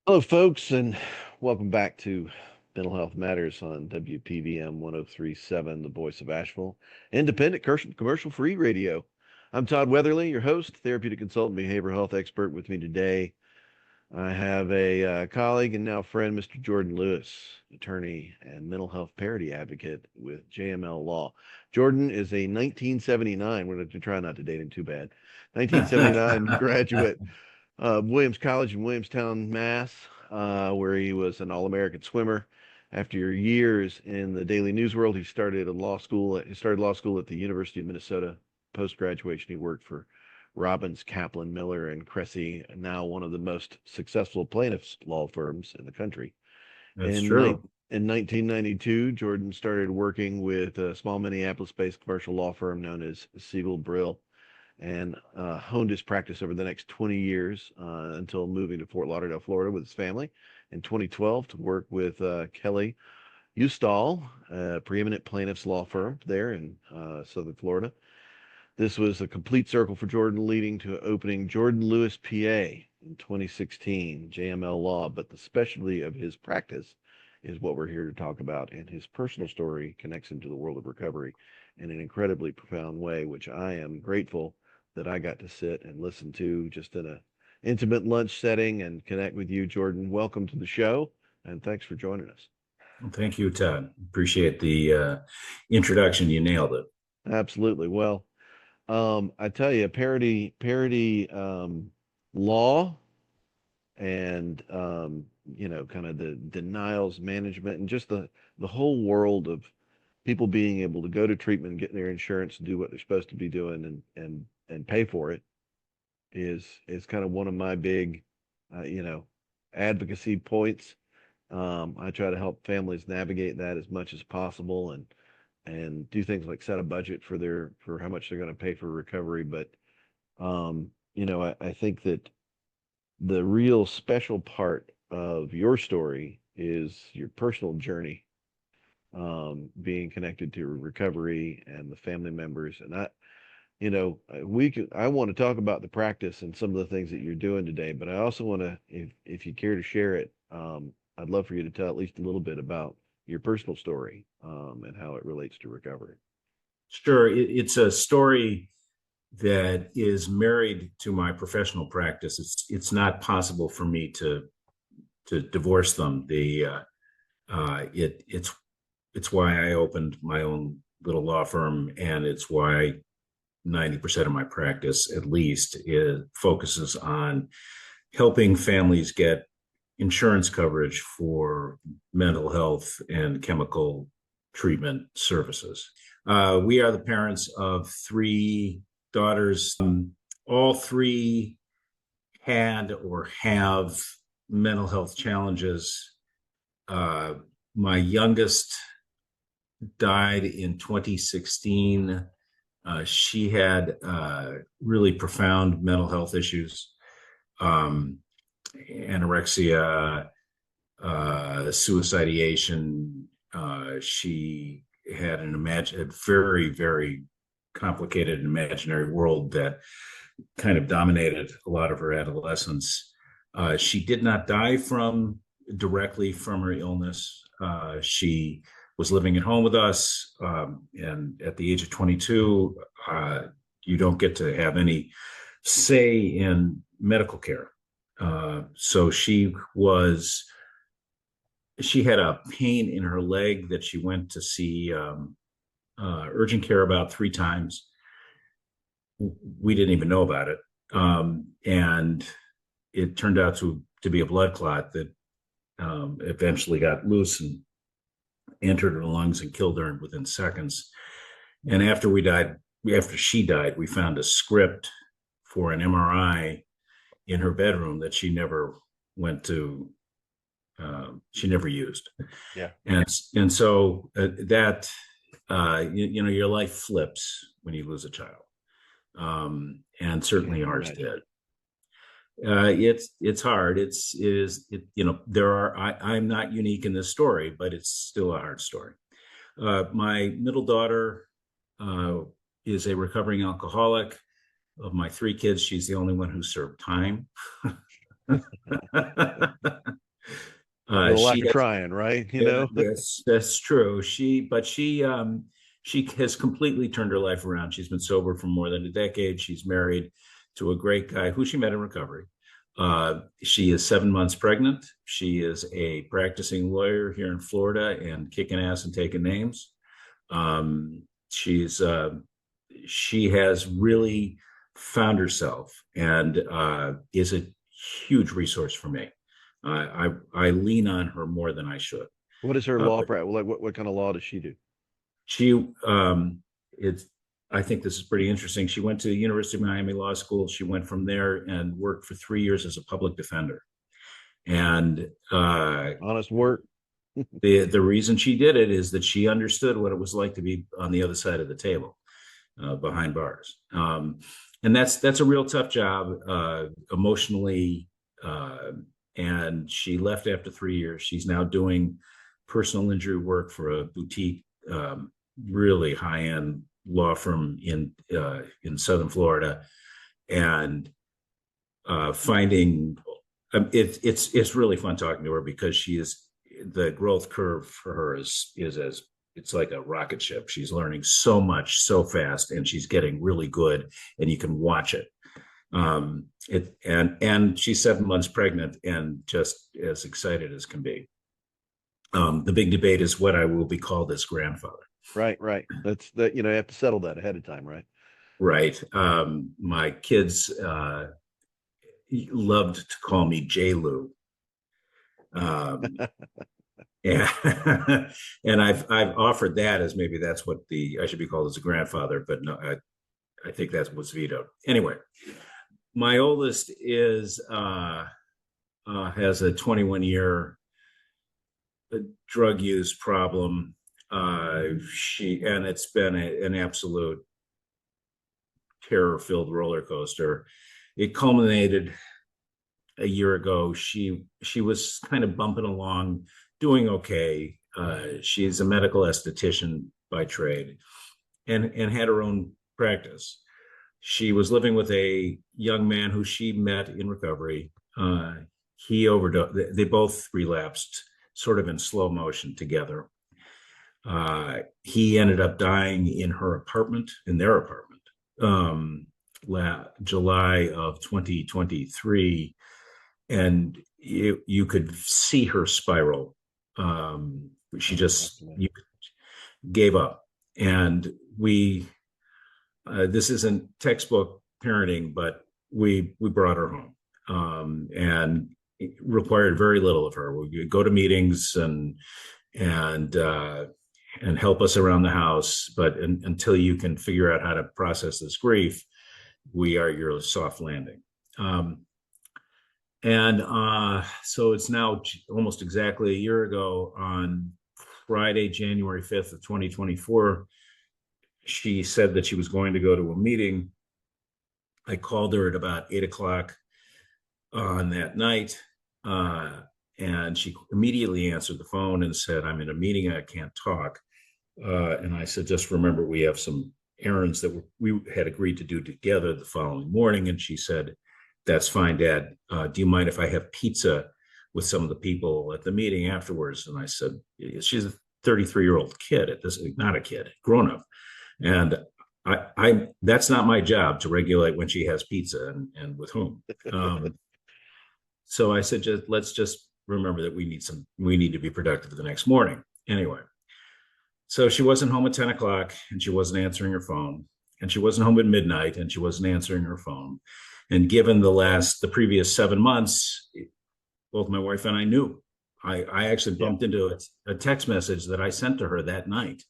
Hello, folks, and welcome back to Mental Health Matters on WPVM 1037, the voice of Asheville, independent, commercial-free radio. I'm Todd Weatherly, your host, therapeutic consultant, behavioral health expert. With me today, I have a colleague and now friend, Mr. Jordan Lewis, attorney and mental health parity advocate with JML Law. Jordan is a 1979, we're going to try not to date him too bad, 1979 graduate Williams College in Williamstown, Mass., where he was an All-American swimmer. After years in the daily news world, he started law school. He started law school at the University of Minnesota. Post graduation, he worked for Robbins, Kaplan, Miller, and Cressy, now one of the most successful plaintiffs' law firms in the country. That's In, true. in 1992, Jordan started working with a small Minneapolis-based commercial law firm known as Siegel Brill, and honed his practice over the next 20 years until moving to Fort Lauderdale, Florida with his family in 2012 to work with Kelly Eustall, a preeminent plaintiffs law firm there in Southern Florida. This was a complete circle for Jordan, leading to opening Jordan Lewis, PA in 2016, JML Law. But the specialty of his practice is what we're here to talk about, and his personal story connects him to the world of recovery in an incredibly profound way, which I am grateful that I got to sit and listen to just in a intimate lunch setting and connect with you, Jordan. Welcome to the show, and thanks for joining us. Well, thank you, Todd. Appreciate the introduction. You nailed it. Absolutely. Well, I tell you, parity law and kind of the denials management and just the whole world of people being able to go to treatment and get their insurance and do what they're supposed to be doing and pay for it is kind of one of my big advocacy points. I try to help families navigate that as much as possible and do things like set a budget for how much they're going to pay for recovery. But I think that the real special part of your story is your personal journey, being connected to recovery and the family members. And I want to talk about the practice and some of the things that you're doing today, but I also want to, if you care to share it, I'd love for you to tell at least a little bit about your personal story, and how it relates to recovery. Sure. It's a story that is married to my professional practice. It's not possible for me to divorce them. It's why I opened my own little law firm, and it's why 90% of my practice, at least, focuses on helping families get insurance coverage for mental health and chemical treatment services. We are the parents of three daughters. All three had or have mental health challenges. My youngest died in 2016. She had really profound mental health issues, anorexia, suicidation. She had a very, very complicated imaginary world that kind of dominated a lot of her adolescence. She did not die directly from her illness. She was living at home with us, and at the age of 22, you don't get to have any say in medical care. So she had a pain in her leg that she went to see urgent care about 3 times. We didn't even know about it, and it turned out to be a blood clot that eventually got loose and entered her lungs and killed her within seconds. And after she died, we found a script for an MRI in her bedroom that she never went to. She never used. Yeah. And so that your life flips when you lose a child, and certainly ours did. It's hard. I'm not unique in this story, but it's still a hard story. My middle daughter is a recovering alcoholic. Of my 3 kids, she's the only one who served time. a lack she of has. trying, right? Yeah, that's true. She has completely turned her life around. She's been sober for more than a decade. She's married to a great guy who she met in recovery. She is 7 months pregnant. She is a practicing lawyer here in Florida and kicking ass and taking names. She's she has really found herself and is a huge resource for me. I lean on her more than I should. What is her Uh, law practice? Like, what kind of law does she do? she it's I think this is pretty interesting. She went to the University of Miami Law School. She went from there and worked for 3 years as a public defender. And Honest work. the reason she did it is that she understood what it was like to be on the other side of the table, behind bars. And that's a real tough job, emotionally. And she left after 3 years. She's now doing personal injury work for a boutique, really high end law firm in Southern Florida, and finding it's really fun talking to her because she is the growth curve for her is as it's like a rocket ship. She's learning so much so fast, and she's getting really good, and you can watch it. And she's 7 months pregnant and just as excited as can be. The big debate is what I will be called as grandfather. Right, right. That's that. You have to settle that ahead of time, right? Right. My kids loved to call me J. Lou. Um, yeah, and I've offered that as maybe that's what I should be called as a grandfather, but no, I think that was vetoed. Anyway, my oldest is has a 21-year drug use problem. It's been an absolute terror-filled roller coaster. It culminated a year ago. She was kind of bumping along, doing okay. She's a medical esthetician by trade, and had her own practice. She was living with a young man who she met in recovery. He overdosed. They both relapsed sort of in slow motion together. He ended up dying in their apartment, July of 2023. And you could see her spiral. She just gave up. And this isn't textbook parenting, but we brought her home, and it required very little of her. We would go to meetings and help us around the house, but until you can figure out how to process this grief, we are your soft landing. So it's now almost exactly a year ago, on Friday, January 5th of 2024, she said that she was going to go to a meeting. I called her at about 8 o'clock on that night, and she immediately answered the phone and said, "I'm in a meeting, I can't talk." And I said, "Just remember, we have some errands that we had agreed to do together the following morning." And she said, "That's fine, Dad. Do you mind if I have pizza with some of the people at the meeting afterwards?" And I said, she's a 33-year-old kid, not a kid, grown up. And I that's not my job to regulate when she has pizza and with whom. So I said, let's just remember that we need to be productive the next morning. Anyway, so she wasn't home at 10 o'clock, and she wasn't answering her phone, and she wasn't home at midnight, and she wasn't answering her phone. And given the previous 7 months, both my wife and I knew. I actually bumped into a text message that I sent to her that night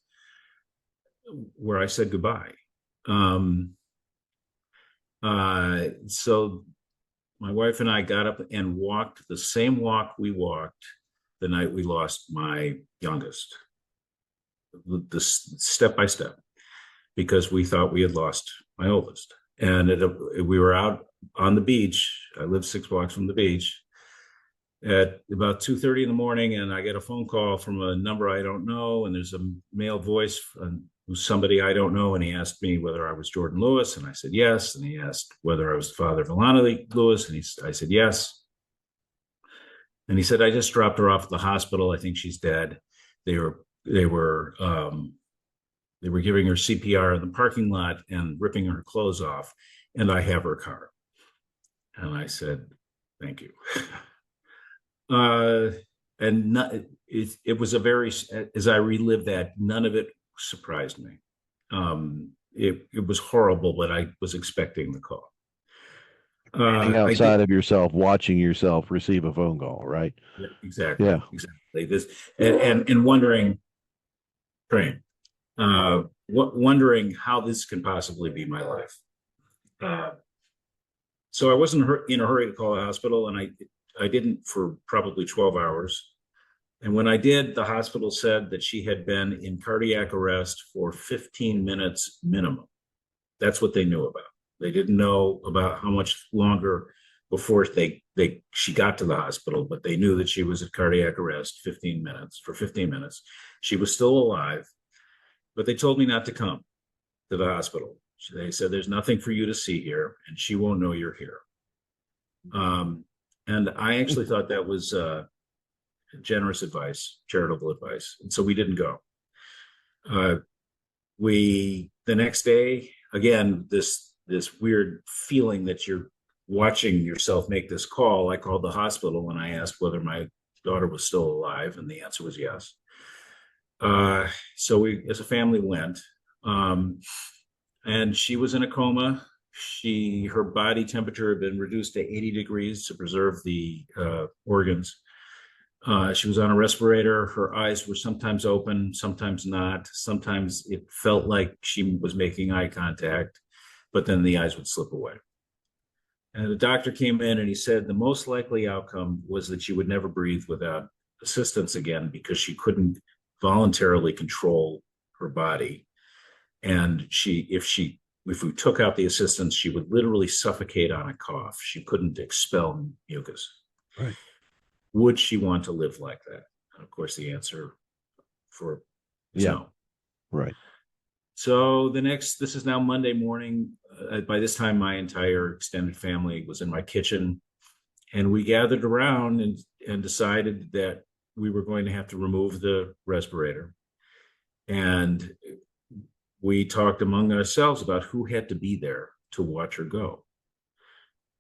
where I said goodbye. So my wife and I got up and walked the same walk we walked the night we lost my youngest, the step by step, because we thought we had lost my oldest. And we were out on the beach. I live 6 blocks from the beach at about 2:30 in the morning, and I get a phone call from a number I don't know, and there's a male voice who's somebody I don't know, and he asked me whether I was Jordan Lewis, and I said yes, and he asked whether I was the father of Alana Lewis, and I said yes. And he said, I just dropped her off at the hospital. I think she's dead. They were they were they were giving her CPR in the parking lot and ripping her clothes off, and I have her car. And I said, thank you. uh, and not, it was a very, as I relived that, none of it surprised me. It was horrible, but I was expecting the call. Standing I did. outside of yourself, watching yourself receive a phone call, right? Yeah, exactly, Yeah. exactly. This and wondering, praying, wondering how this can possibly be my life. Uh, so I wasn't in a hurry to call a hospital, and I didn't for probably 12 hours. And when I did, the hospital said that she had been in cardiac arrest for 15 minutes minimum. That's what they knew about. They didn't know about how much longer before she got to the hospital, but they knew that she was at cardiac arrest 15 minutes for 15 minutes. She was still alive, but they told me not to come to the hospital. They said, there's nothing for you to see here, and she won't know you're here. And I actually thought that was generous advice, charitable advice. And so we didn't go. The next day, again, this weird feeling that you're watching yourself make this call. I called the hospital and I asked whether my daughter was still alive, and the answer was yes. So we, as a family, went, and she was in a coma. Her body temperature had been reduced to 80 degrees to preserve the organs. She was on a respirator. Her eyes were sometimes open, sometimes not. Sometimes it felt like she was making eye contact, but then the eyes would slip away. And the doctor came in and he said the most likely outcome was that she would never breathe without assistance again, because she couldn't voluntarily control her body. And if we took out the assistance, she would literally suffocate on a cough. She couldn't expel mucus. Right. Would she want to live like that? And of course, the answer is no. Right. So this is now Monday morning. By this time, my entire extended family was in my kitchen, and we gathered around and decided that we were going to have to remove the respirator. And we talked among ourselves about who had to be there to watch her go,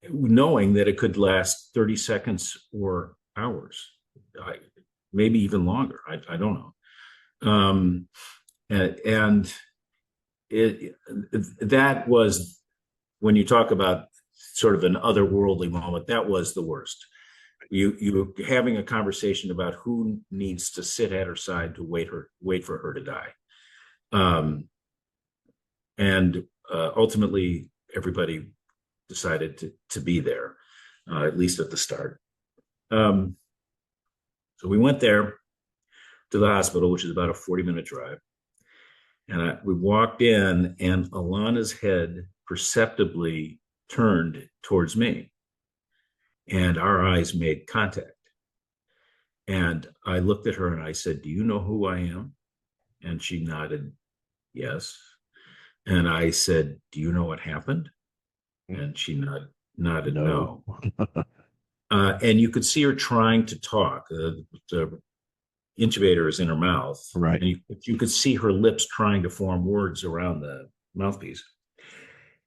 knowing that it could last 30 seconds or hours, maybe even longer. I don't know. And that was, when you talk about sort of an otherworldly moment, that was the worst. You having a conversation about who needs to sit at her side to wait for her to die. And ultimately, everybody decided to be there, at least at the start. So we went there to the hospital, which is about a 40-minute drive. And we walked in, and Alana's head perceptibly turned towards me. And our eyes made contact. And I looked at her and I said, do you know who I am? And she nodded, yes. And I said, do you know what happened? And she nodded no. And you could see her trying to talk. The intubator is in her mouth. Right. And you could see her lips trying to form words around the mouthpiece.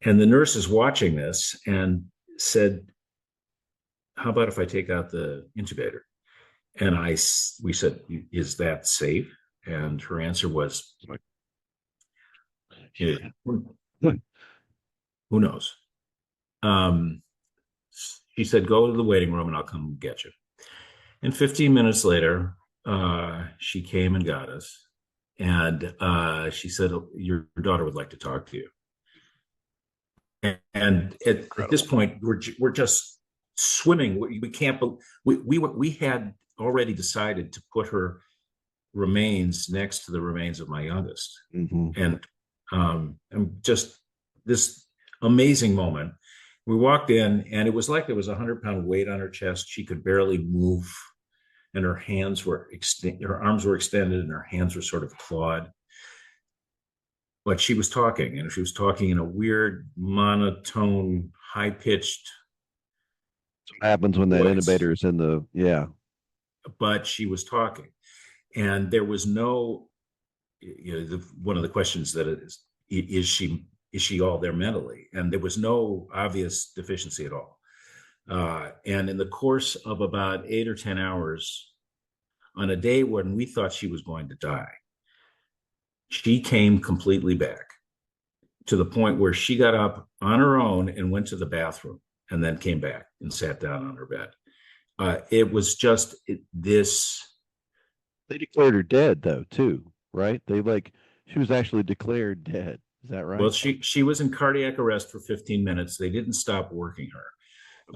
And the nurse is watching this and said, how about if I take out the intubator? And we said, is that safe? And her answer was, yeah. Who knows? She said, go to the waiting room and I'll come get you. And 15 minutes later, she came and got us. And she said, your daughter would like to talk to you. And at this point, we're just swimming. We can't. We had already decided to put her remains next to the remains of my youngest, and just this amazing moment. We walked in, and it was like there was a 100-pound weight on her chest. She could barely move, and her arms were extended, and her hands were sort of clawed. But she was talking, and she was talking in a weird, monotone, high-pitched What happens when that voice. intubator is in the, yeah. but she was talking, and there was no, one of the questions that is she all there mentally, and there was no obvious deficiency at all. And in the course of about 8 or 10 hours, on a day when we thought she was going to die, she came completely back to the point where she got up on her own and went to the bathroom and then came back and sat down on her bed. It was just this. They declared her dead though, too, right? She was actually declared dead. Is that Well, right? she was in cardiac arrest for 15 minutes. They didn't stop working her.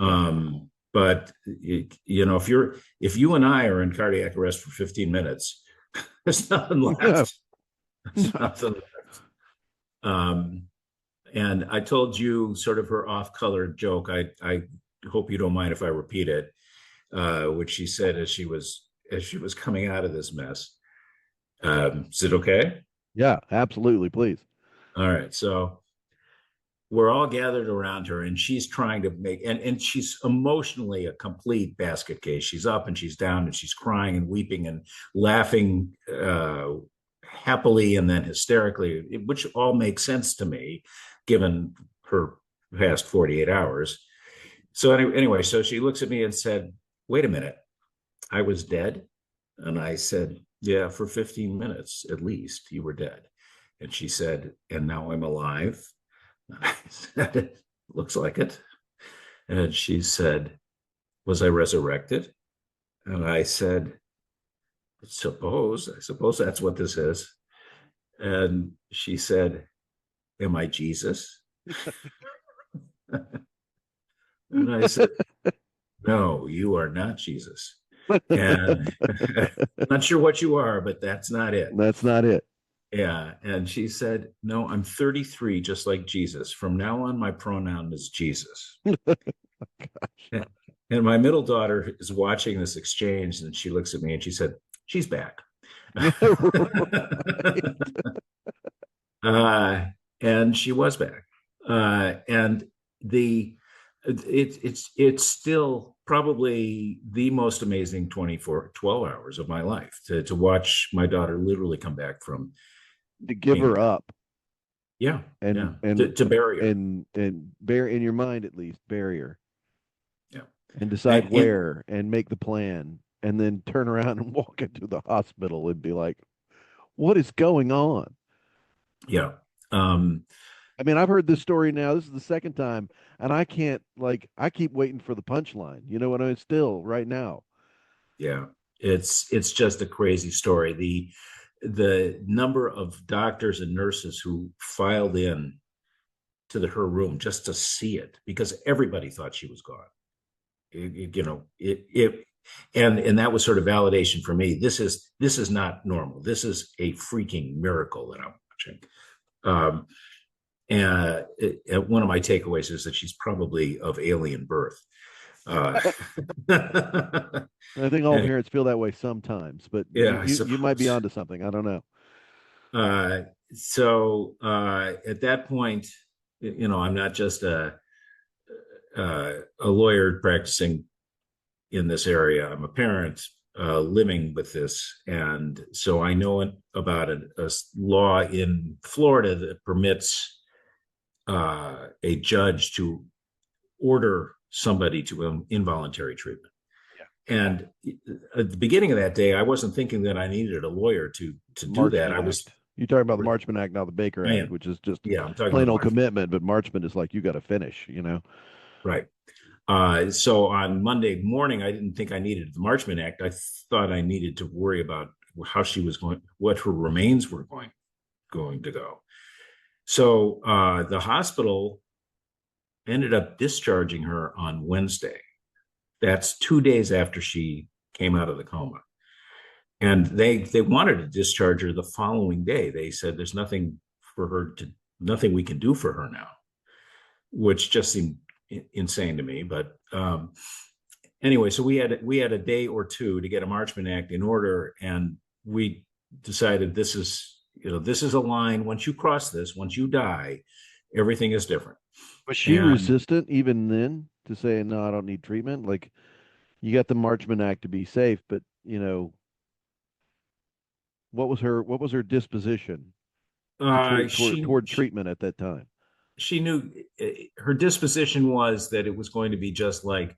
Okay. But if you and I are in cardiac arrest for 15 minutes, there's nothing No, left. There's no. nothing left. And I told you sort of her off-color joke. I hope you don't mind if I repeat it, which she said as she was coming out of this mess. Is it okay? Yeah, absolutely. Please. All right. So we're all gathered around her, and she's trying to and she's emotionally a complete basket case. She's up and she's down and she's crying and weeping and laughing happily and then hysterically, which all makes sense to me given her past 48 hours. So anyway, so she looks at me and said, "Wait a minute, I was dead?" And I said, "Yeah, for 15 minutes at least, you were dead." And she said, "And now I'm alive?" I said, "It looks like it." And she said, "Was I resurrected?" And I said, I suppose that's what this is." And she said, "Am I Jesus?" And I said, "No, you are not Jesus. And I'm not sure what you are, but that's not it." That's not it. Yeah. And she said, "No, I'm 33, just like Jesus. From now on, my pronoun is Jesus." And my middle daughter is watching this exchange, and she looks at me and she said, "She's back." uh, and she was back. And the it's still probably the most amazing 12 hours of my life to watch my daughter literally come back from To give being her dead. up Yeah, and yeah. To bury her. bear in your mind at least barrier Yeah. and decide And where and make the plan and then turn around and walk into the hospital and be like, what is going on? yeah. Um, I mean, I've heard this story now. This is the second time, and I can't I keep waiting for the punchline. You know what I mean? Still right now. yeah. It's just a crazy story. The number of doctors and nurses who filed in to her room just to see it because everybody thought she was gone. It and that was sort of validation for me. This is not normal. This is a freaking miracle that I'm watching. Um, and one of my takeaways is that she's probably of alien birth. Uh, I think all parents feel that way sometimes, but yeah, I you might be suppose. onto something. I don't know. Uh, so at that point, I'm not just a lawyer practicing in this area. I'm a parent living with this, and so I know about a law in Florida that permits a judge to order somebody to involuntary treatment. And at the beginning of that day, I wasn't thinking that I needed a lawyer to do that. Marchman I was, Act. You talking about the Marchman Act, not the Baker I Act, am, which is just yeah, I'm talking about plain the old March. commitment, but Marchman is like you got to finish, you know. Right. So on Monday morning, I didn't think I needed the Marchman Act. I thought I needed to worry about how she was going, what her remains were going to go. So the hospital ended up discharging her on Wednesday. That's 2 days after she came out of the coma. And they wanted to discharge her the following day. They said there's nothing we can do for her now, which just seemed insane to me. But anyway, so we had a day or two to get a Marchman Act in order, and we decided this is a line. Once you cross this, once you die, everything is different. Was she And resistant even then to say no, I don't need treatment? Like you got the Marchman Act to be safe, but you know, what was her disposition to She toward treatment at that time? she knew her disposition was that it was going to be just like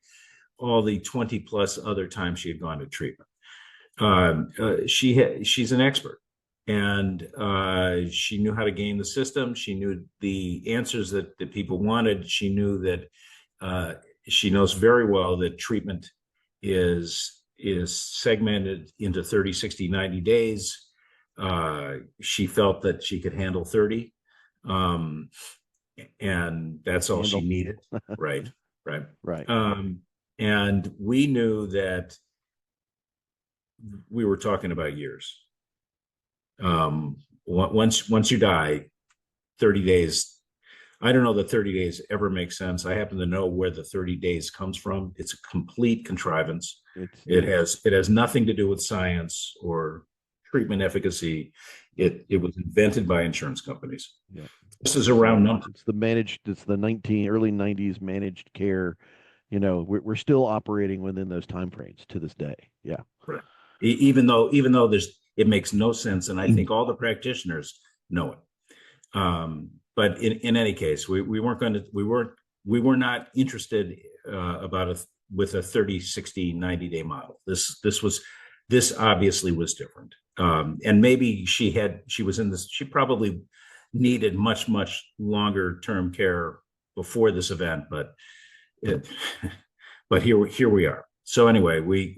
all the 20 plus other times she had gone to treatment. She's an expert, and she knew how to game the system. She knew the answers that people wanted. She knew that uh, she knows very well that treatment is segmented into 30, 60, 90 days. She felt that she could handle 30. Um, and that's all she Handle. needed. Right. Right. Right. Um, and we knew that we were talking about years. Once you die, 30 days. I don't know that 30 days ever makes sense. I happen to know where the 30 days comes from. It's a complete contrivance. It's It has nothing to do with science or treatment efficacy. It was invented by insurance companies. yeah. This is a round number. It's the early 90s managed care. We're still operating within those time frames to this day. Yeah. Right. Even though it makes no sense, and I think all the practitioners know it. But in any case, we were not interested with a 30, 60, 90-day model. This obviously was different. And maybe she was in this, she probably needed much longer term care before this event, but it, but here we are. So anyway, we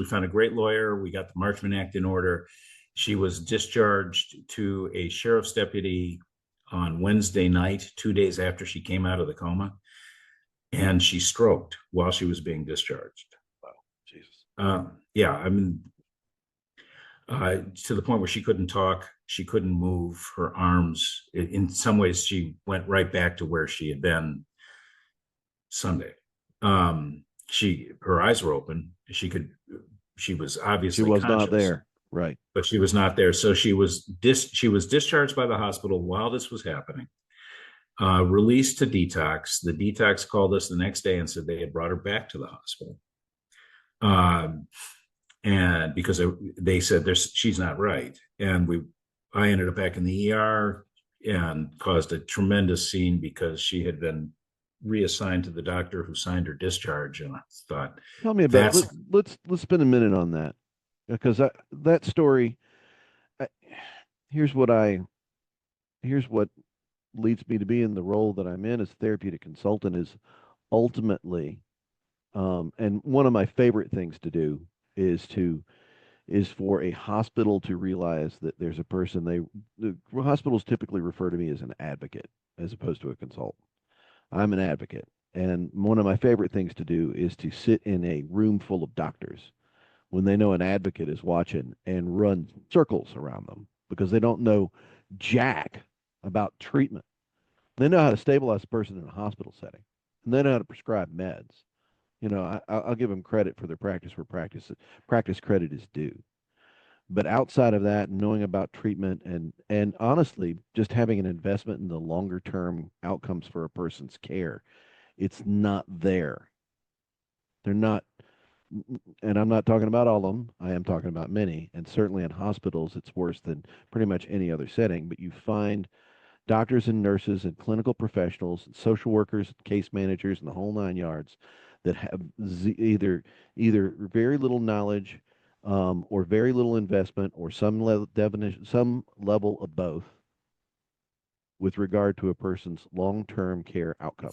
found a great lawyer. We got the Marchman Act in order. She was discharged to a sheriff's deputy on Wednesday night, 2 days after she came out of the coma, and she stroked while she was being discharged. Wow. Jesus. Yeah, I mean, to the point where she couldn't talk, she couldn't move her arms. In some ways, she went right back to where she had been Sunday. Her eyes were open. She was She obviously was not conscious, there. Right. but she was not there. So she was discharged by the hospital while this was happening. Released to detox. The detox called us the next day and said they had brought her back to the hospital. And because they said she's not right, and I ended up back in the ER and caused a tremendous scene because she had been reassigned to the doctor who signed her discharge, and I thought Tell me about that's let's spend a minute on that because that story. I, here's what I here's what leads me to be in the role that I'm in as therapeutic consultant is ultimately, and one of my favorite things to do is to is for a hospital to realize that there's a person the hospitals typically refer to me as an advocate as opposed to a consultant. I'm an advocate. And one of my favorite things to do is to sit in a room full of doctors when they know an advocate is watching and run circles around them because they don't know jack about treatment. They know how to stabilize a person in a hospital setting, and they know how to prescribe meds. I'll give them credit for their practice where practice credit is due. But outside of that, knowing about treatment and honestly, just having an investment in the longer term outcomes for a person's care, it's not there. They're not, and I'm not talking about all of them. I am talking about many, and certainly in hospitals, it's worse than pretty much any other setting. But you find doctors and nurses and clinical professionals, and social workers, case managers, and the whole nine yards that have either very little knowledge or very little investment or some level of both with regard to a person's long-term care outcome.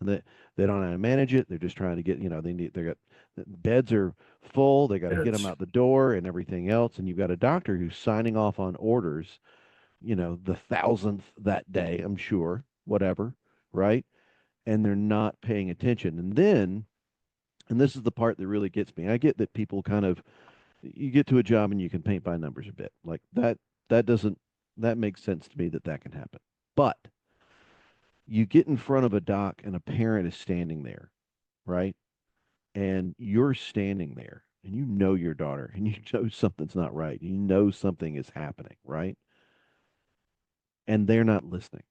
And they don't know how to manage it. They're just trying to get, they got beds are full. They got to get them it's out the door and everything else. And you've got a doctor who's signing off on orders, the thousandth that day, I'm sure, whatever, right? And they're not paying attention. And this is the part that really gets me. I get that people you get to a job and you can paint by numbers a bit. Like that doesn't, that makes sense to me that can happen. But you get in front of a doc and a parent is standing there, right? And you're standing there and you know your daughter and you know something's not right. You know something is happening, right? And they're not listening.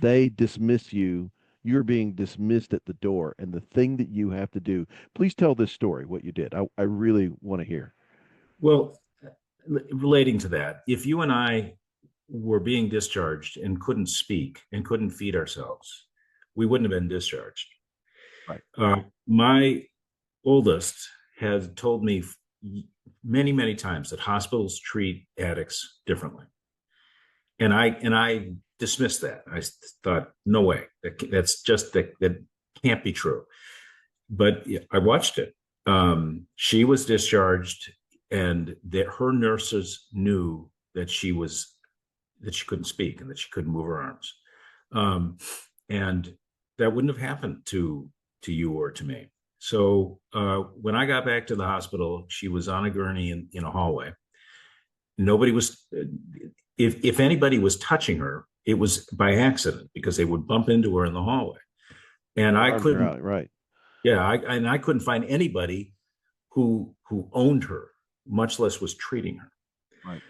They dismiss you. you're being dismissed at the door, and the thing that you have to do. Please tell this story, what you did. I really want to hear. Well, relating to that, if you and I were being discharged and couldn't speak and couldn't feed ourselves, we wouldn't have been discharged. Right. My oldest had told me many, many times that hospitals treat addicts differently, and I dismissed that. I thought, no way, that can't be true. But I watched it. She was discharged, and that her nurses knew that she couldn't speak and that she couldn't move her arms, and that wouldn't have happened to you or to me. So when I got back to the hospital, she was on a gurney in a hallway. Nobody was, if anybody was touching her, it was by accident because they would bump into her in the hallway. And I Arms are couldn't, out. Right. yeah, I couldn't find anybody who owned her, much less was treating her. Right.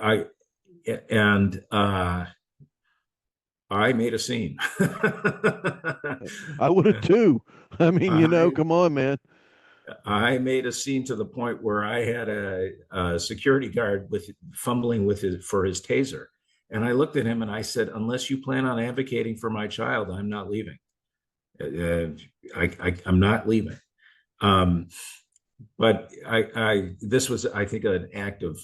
I and I made a scene. I would have too. I mean, I come on, man. I made a scene to the point where I had a security guard with fumbling with his taser, and I looked at him and I said, "Unless you plan on advocating for my child, I'm not leaving. I'm not leaving." Um, but this was, I think, an act of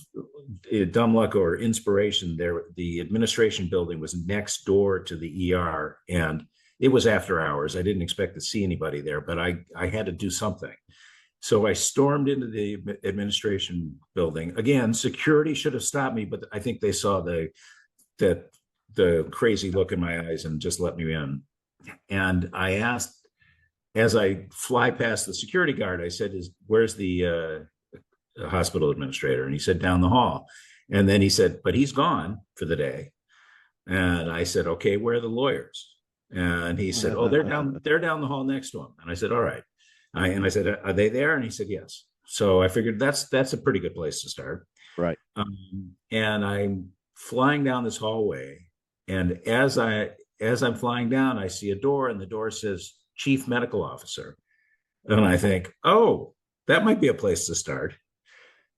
dumb luck or inspiration. There, the administration building was next door to the ER, and it was after hours. I didn't expect to see anybody there, but I had to do something. So I stormed into the administration building. Again, security should have stopped me, but I think they saw the crazy look in my eyes and just let me in. And I asked, as I fly past the security guard, I said, "Where's the hospital administrator?" And he said, "Down the hall." And then he said, "But he's gone for the day." And I said, "Okay, where are the lawyers?" And he said, "Oh, they're down the hall next to him." And I said, "All right." And I said, "Are they there?" And he said, "Yes." So I figured that's a pretty good place to start. Right. And I'm flying down this hallway, and as I'm flying down, I see a door, and the door says Chief Medical Officer, and I think, oh, that might be a place to start.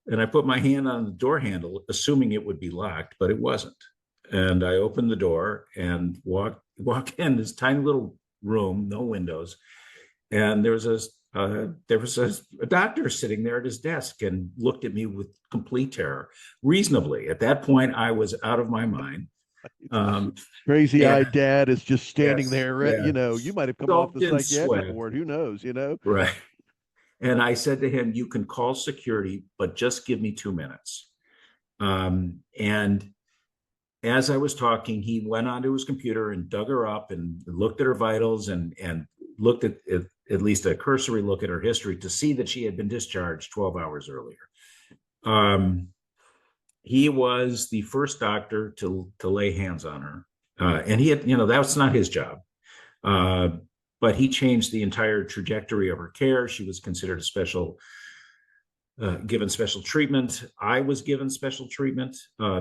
And I put my hand on the door handle, assuming it would be locked, but it wasn't. And I opened the door and walk in this tiny little room, no windows, and there was a doctor sitting there at his desk and looked at me with complete terror. Reasonably, at that point, I was out of my mind. Crazy-eyed And dad is just standing yes, there. yeah, You might have come off the soaked in psychiatric sweat, ward. Who knows? right? And I said to him, "You can call security, but just give me 2 minutes." And as I was talking, he went onto his computer and dug her up and looked at her vitals and looked at least a cursory look at her history to see that she had been discharged 12 hours earlier. He was the first doctor to lay hands on her, and he had, that's not his job, but he changed the entire trajectory of her care. She was considered a special. Given special treatment. I was given special treatment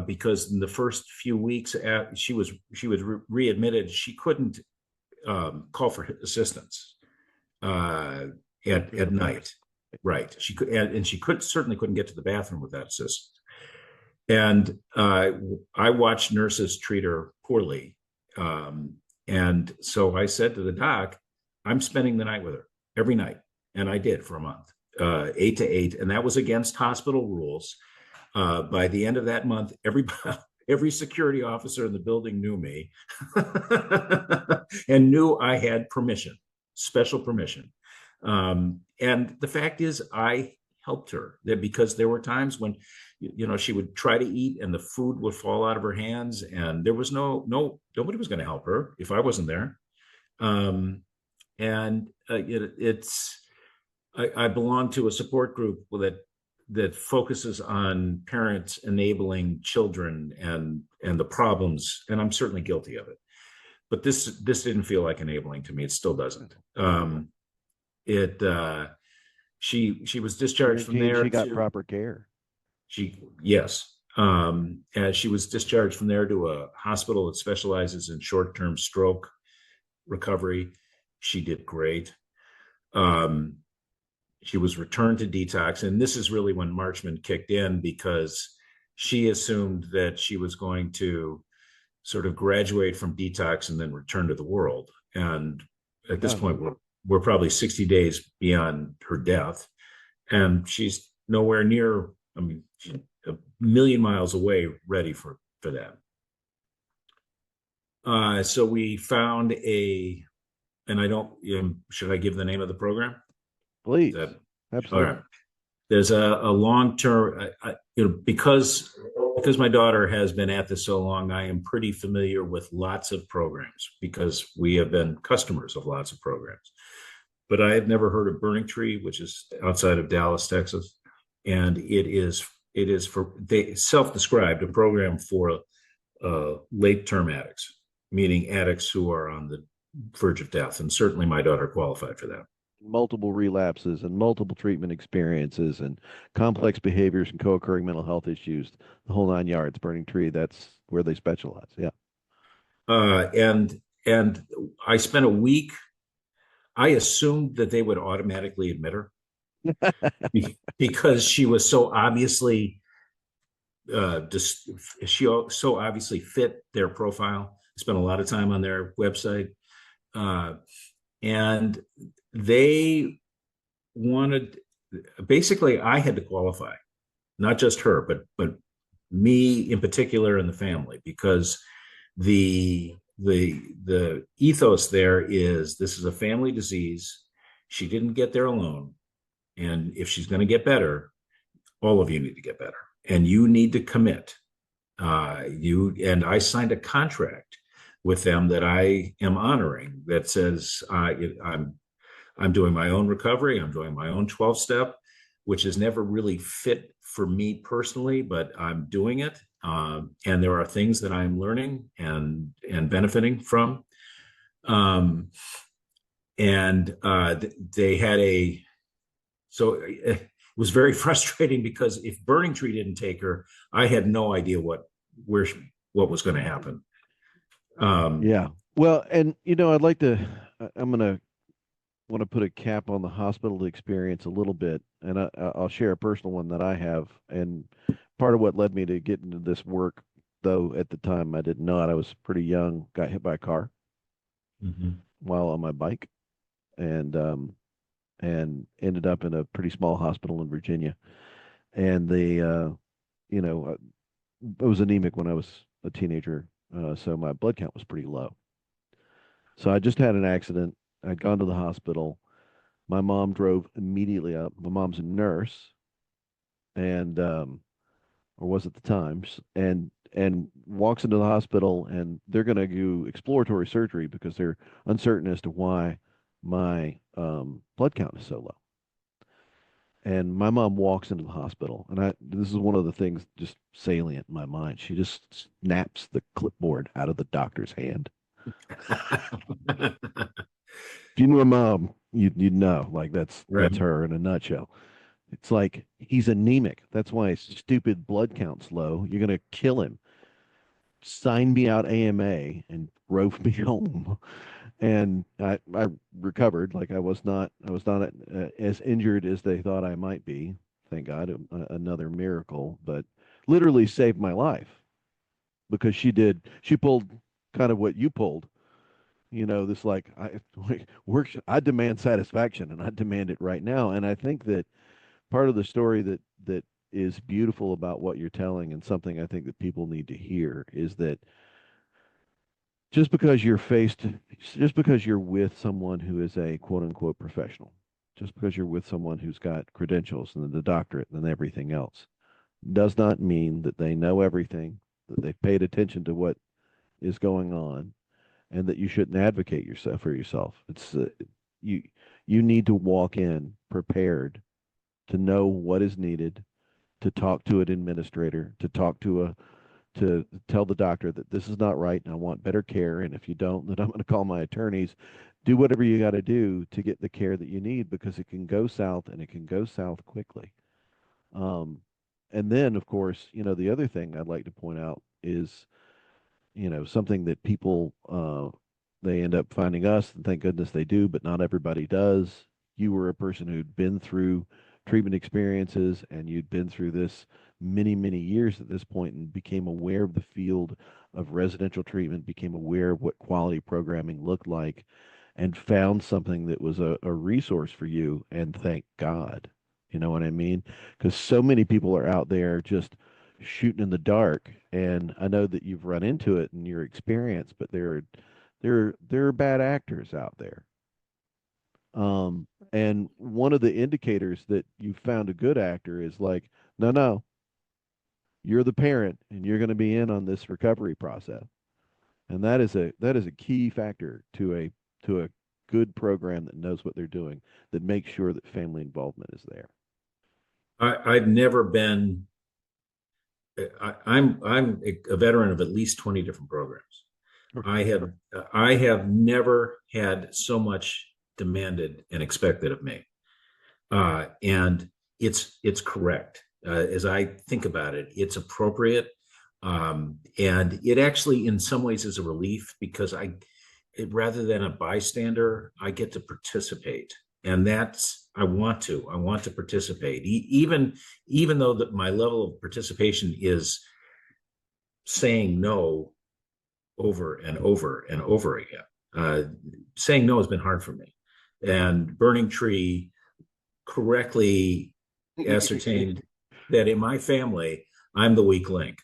because in the first few weeks she was readmitted. She couldn't call for assistance at night. Right. She could, and she certainly couldn't get to the bathroom without assistance. And I watched nurses treat her poorly. And so I said to the doc, "I'm spending the night with her every night." And I did for a month. 8 to 8, and that was against hospital rules. By the end of that month, every security officer in the building knew me and knew I had permission, special permission. And the fact is, I helped her because there were times when, she would try to eat and the food would fall out of her hands, and there was nobody was going to help her if I wasn't there. I belong to a support group that focuses on parents enabling children and the problems, and I'm certainly guilty of it. But this didn't feel like enabling to me. It still doesn't. She was discharged from there. She got proper care. Yes. And she was discharged from there to a hospital that specializes in short-term stroke recovery. She did great. Um, she was returned to detox. And this is really when Marchman kicked in, because she assumed that she was going to sort of graduate from detox and then return to the world. And at this No. point, we're probably 60 days beyond her death. And she's nowhere near, I mean, she's a million miles away ready for that. So we found and I don't, should I give the name of the program? Is Please. that all Absolutely. right? There's a long term, because my daughter has been at this so long, I am pretty familiar with lots of programs because we have been customers of lots of programs. But I had never heard of Burning Tree, which is outside of Dallas, Texas, and it is for they self-described a program for late term addicts, meaning addicts who are on the verge of death, and certainly my daughter qualified for that. Multiple relapses and multiple treatment experiences and complex behaviors and co-occurring mental health issues, the whole 9 yards. Burning Tree, that's where they specialize. Yeah. And I spent a week. I assumed that they would automatically admit her because she was so obviously just she so obviously fit their profile. I spent a lot of time on their website, uh, and they wanted basically I had to qualify, not just her, but me in particular and the family, because the ethos there is this is a family disease. She didn't get there alone, and if she's going to get better, all of you need to get better, and you need to commit. You and I signed a contract with them that I am honoring that says I'm doing my own recovery. I'm doing my own 12 step, which is never really fit for me personally, but I'm doing it. And there are things that I'm learning and benefiting from. Um, and they had it was very frustrating because if Burning Tree didn't take her, I had no idea where, what was going to happen. Um, Yeah. Well, and I'd like to, I'm going to want to put a cap on the hospital experience a little bit, and I'll share a personal one that I have. And part of what led me to get into this work, though at the time I didn't know it, I was pretty young, got hit by a car mhm. while on my bike, and ended up in a pretty small hospital in Virginia. And you know, I was anemic when I was a teenager, so my blood count was pretty low. So I just had an accident. I'd gone to the hospital. My mom drove immediately up. My mom's a nurse, and or was at the times, and walks into the hospital, and they're going to do exploratory surgery because they're uncertain as to why my blood count is so low. And my mom walks into the hospital, and this is one of the things just salient in my mind. She just snaps the clipboard out of the doctor's hand. If you knew her mom, you'd know. Like that's Right. her in a nutshell. It's like he's anemic. That's why his stupid blood count's low. You're gonna kill him. Sign me out AMA and drove me home. And I recovered. Like I was not as injured as they thought I might be. Thank God, another miracle. But literally saved my life because she pulled kind of what you pulled. This like work. I demand satisfaction, and I demand it right now. And I think that part of the story that is beautiful about what you're telling, and something I think that people need to hear, is that just because you're faced, just because you're with someone who is a quote unquote professional, just because you're with someone who's got credentials and the doctorate and everything else, does not mean that they know everything, that they've paid attention to what is going on, and that you shouldn't advocate yourself for yourself. It's you you need to walk in prepared to know what is needed, to talk to an administrator, to tell the doctor that this is not right and I want better care. And if you don't, then I'm going to call my attorneys. Do whatever you got to do to get the care that you need, because it can go south, and it can go south quickly. Um, and then, of course, the other thing I'd like to point out is, something that people They end up finding us, and thank goodness they do, but not everybody does. You were a person who'd been through treatment experiences, and you'd been through this many, many years at this point, and became aware of the field of residential treatment, became aware of what quality programming looked like, and found something that was a resource for you. And thank God. You know what I mean? Because so many people are out there just shooting in the dark. And I know that you've run into it in your experience, but there are bad actors out there. And one of the indicators that you found a good actor is like, no, no, you're the parent and you're going to be in on this recovery process. And that is a key factor to a good program that knows what they're doing, that makes sure that family involvement is there. I've never been. I'm a veteran of at least 20 different programs. I have I have never had so much demanded and expected of me, and it's correct. As I think about it, it's appropriate, and it actually, in some ways, is a relief because rather than a bystander, I get to participate, and I want to participate, even though that my level of participation is saying no over and over and over again. Uh, Saying no has been hard for me, and Burning Tree correctly ascertained that in my family, I'm the weak link.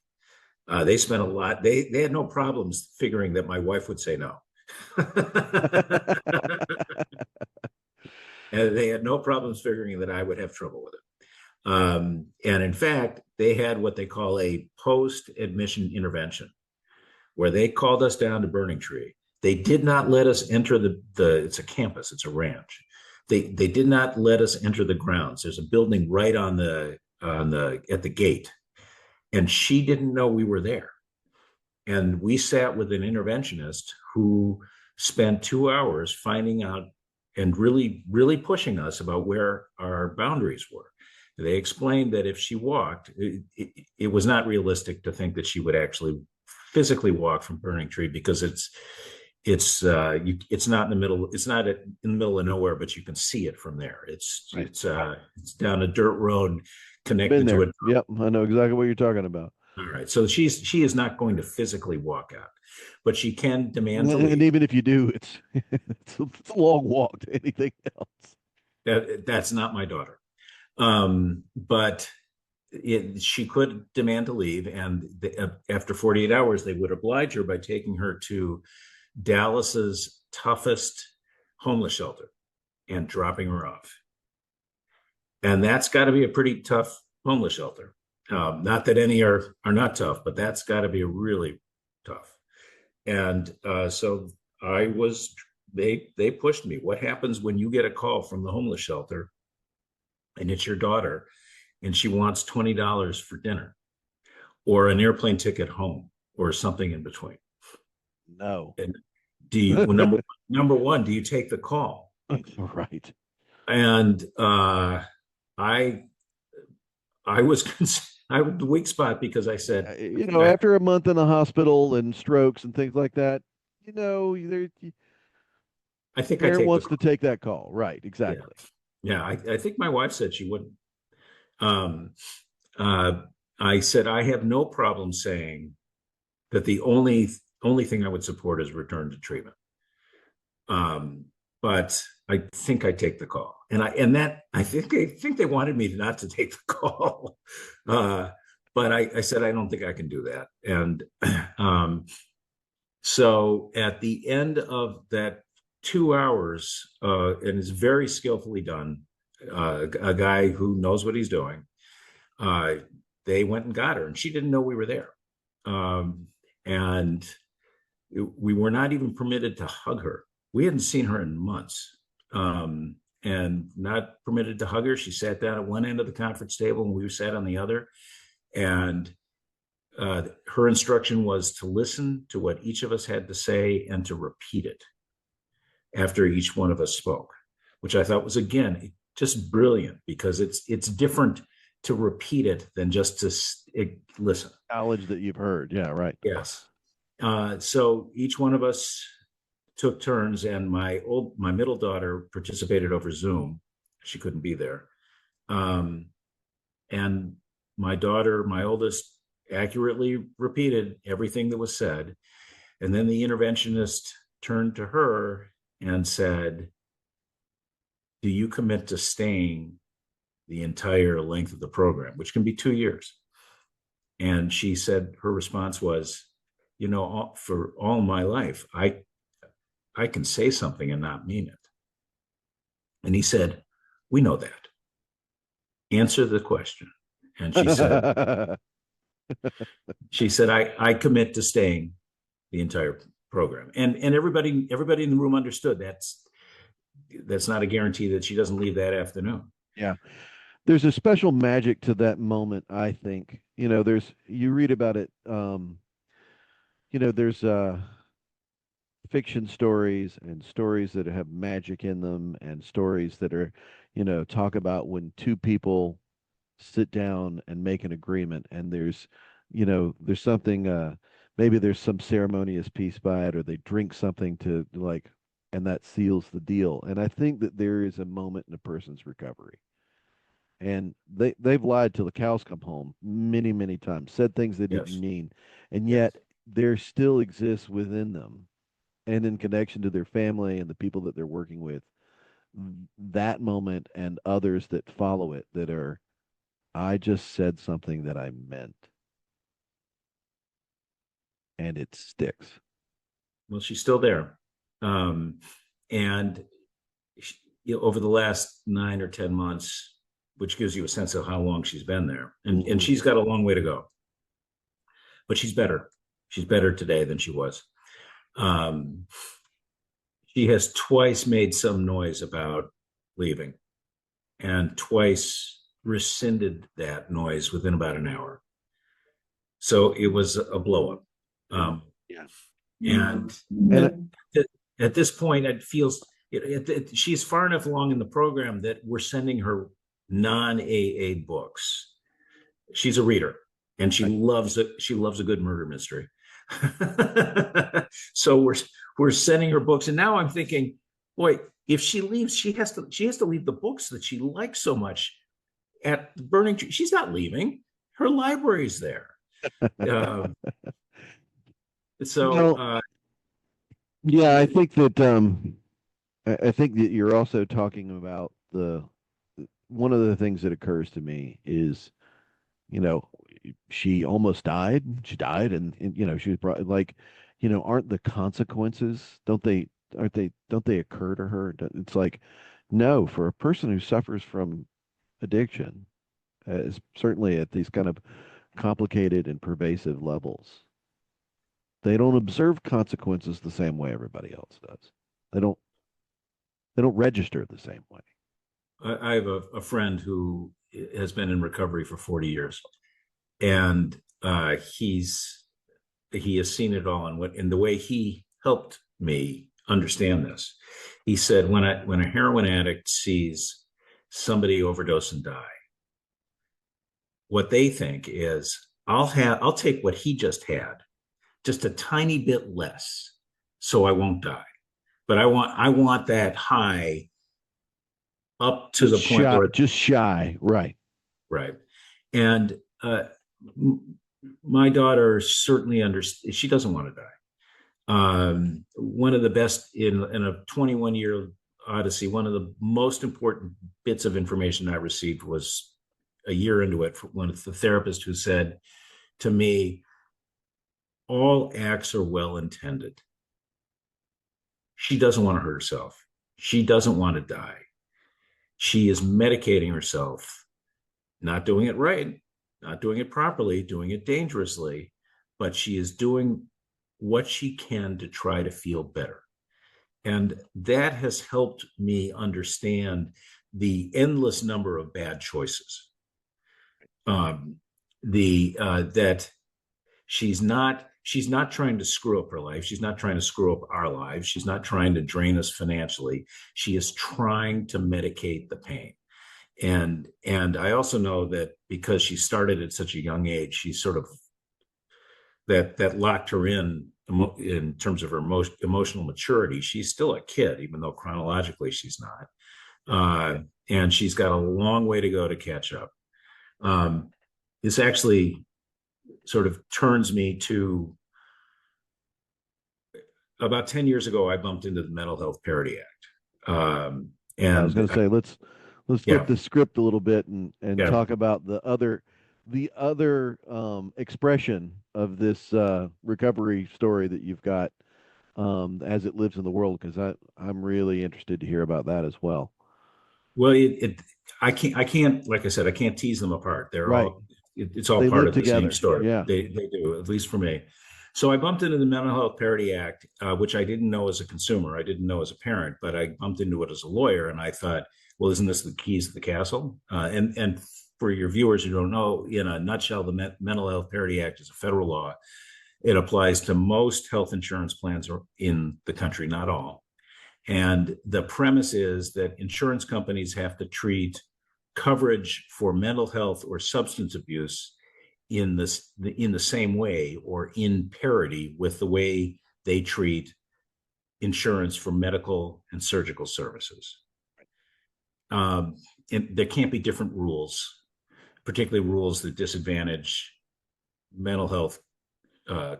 They spent a lot. They had no problems figuring that my wife would say no, and they had no problems figuring that I would have trouble with it. And in fact, they had what they call a post-admission intervention, where they called us down to Burning Tree. They did not let us enter the it's a campus, it's a ranch. They did not let us enter the grounds. There's a building right on the at the gate, and she didn't know we were there. And we sat with an interventionist who spent 2 hours finding out and really, really pushing us about where our boundaries were. They explained that if she walked, it was not realistic to think that she would actually physically walk from Burning Tree because it's not in the middle. It's not in the middle of nowhere, but you can see it from there. Right. It's down a dirt road Been connected to there. it. Yep, I know exactly what you're talking about. All right, so she is not going to physically walk out, but she can demand to And leave. even if you do, it's a long walk to anything else. That's not my daughter. But she could demand to leave, and after 48 hours, they would oblige her by taking her to Dallas's toughest homeless shelter and dropping her off. And that's got to be a pretty tough homeless shelter. Not that any are not tough, but that's got to be really tough. And so I was. They pushed me. What happens when you get a call from the homeless shelter, and it's your daughter, and she wants $20 for dinner, or an airplane ticket home, or something in between? No. And do you well, number one, do you take the call? Right. And I I was I was the weak spot because I said, After a month in the hospital and strokes and things like that, the I think I parent take the wants to call. take that call. Right. Yeah, Exactly. yeah. I think my wife said she wouldn't. Um, uh, I said I have no problem saying that the only thing I would support is return to treatment. But I think I take the call, and that I think they wanted me not to take the call, but I said I don't think I can do that, and so at the end of that 2 hours, and it's very skillfully done, a guy who knows what he's doing, uh, they went and got her, and she didn't know we were there, and we were not even permitted to hug her. We hadn't seen her in months, and not permitted to hug her. She sat down at one end of the conference table, and we sat on the other. And her instruction was to listen to what each of us had to say and to repeat it after each one of us spoke, which I thought was, again, just brilliant, because it's different to repeat it than just to listen. Knowledge that you've heard. Yeah. Right. Yes. So each one of us took turns, and my middle daughter participated over Zoom. She couldn't be there. And my oldest, accurately repeated everything that was said. And then the interventionist turned to her and said, "Do you commit to staying the entire length of the program, which can be 2 years?" And she said, her response was, for all my life, I can say something and not mean it. And he said, "We know that. Answer the question." And she said, I commit to staying the entire program. And everybody in the room understood that's not a guarantee that she doesn't leave that afternoon. Yeah. There's a special magic to that moment, I think. You read about it, there's fiction stories and stories that have magic in them and stories that are, talk about when two people sit down and make an agreement and there's something maybe there's some ceremonious piece by it or they drink something to like and that seals the deal. And I think that there is a moment in a person's recovery. And they've lied till the cows come home many, many times, said things they didn't Yes. mean, and Yes. yet there still exists within them and in connection to their family and the people that they're working with, that moment and others that follow it that are, I just said something that I meant and it sticks. Well, she's still there. And over the last 9 or 10 months, which gives you a sense of how long she's been there. And she's got a long way to go. But she's better. She's better today than she was. She has twice made some noise about leaving and twice rescinded that noise within about an hour. So it was a blow up. Yeah. And at this point, it feels she's far enough along in the program that we're sending her non-AA books. She's a reader, and she loves it. She loves a good murder mystery. So we're sending her books, and now I'm thinking, boy, if she leaves, she has to leave the books that she likes so much at the Burning Tree. She's not leaving. Her library's there. Yeah, I think that I think that you're also talking about the one of the things that occurs to me is, you know, she almost died. She died, and she was brought like, aren't the consequences? Don't they occur to her? It's like, no, for a person who suffers from addiction, certainly at these kind of complicated and pervasive levels, they don't observe consequences the same way everybody else does. They don't they don't register the same way. I have a friend who has been in recovery for 40 years, and he has seen it all. And in the way he helped me understand this, he said, when a heroin addict sees somebody overdose and die, what they think is, I'll take what he just had, just a tiny bit less, so I won't die. But I want that high up to the point where just shy, right? Right. And my daughter certainly understands. She doesn't want to die. One of the best in a 21-year odyssey, one of the most important bits of information I received was a year into it from one of the therapists who said to me, all acts are well intended. She doesn't want to hurt herself. She doesn't want to die. She is medicating herself, not doing it right, not doing it properly, doing it dangerously, but she is doing what she can to try to feel better. And that has helped me understand the endless number of bad choices. That she's not trying to screw up her life. She's not trying to screw up our lives. She's not trying to drain us financially. She is trying to medicate the pain. And I also know that because she started at such a young age, she sort of that locked her in in terms of her emotional maturity. She's still a kid, even though chronologically she's not. And she's got a long way to go to catch up. This actually sort of turns me to about 10 years ago, I bumped into the Mental Health Parity Act. Yeah, I was going And to say let's flip yeah, the script a little bit and yeah. talk about the other expression of this recovery story that you've got as it lives in the world, because I'm really interested to hear about that as well. Well, I can't, like I said, I can't tease them apart. They're Right. all, it's all They part live of the same together. story. Yeah. They do, at least for me. So I bumped into the Mental Health Parity Act, which I didn't know as a consumer. I didn't know as a parent, but I bumped into it as a lawyer, and I thought, well, isn't this the keys to the castle? And for your viewers who don't know, in a nutshell, the Mental Health Parity Act is a federal law. It applies to most health insurance plans in the country, not all. And the premise is that insurance companies have to treat coverage for mental health or substance abuse in the same way or in parity with the way they treat insurance for medical and surgical services. And there can't be different rules, particularly rules that disadvantage mental health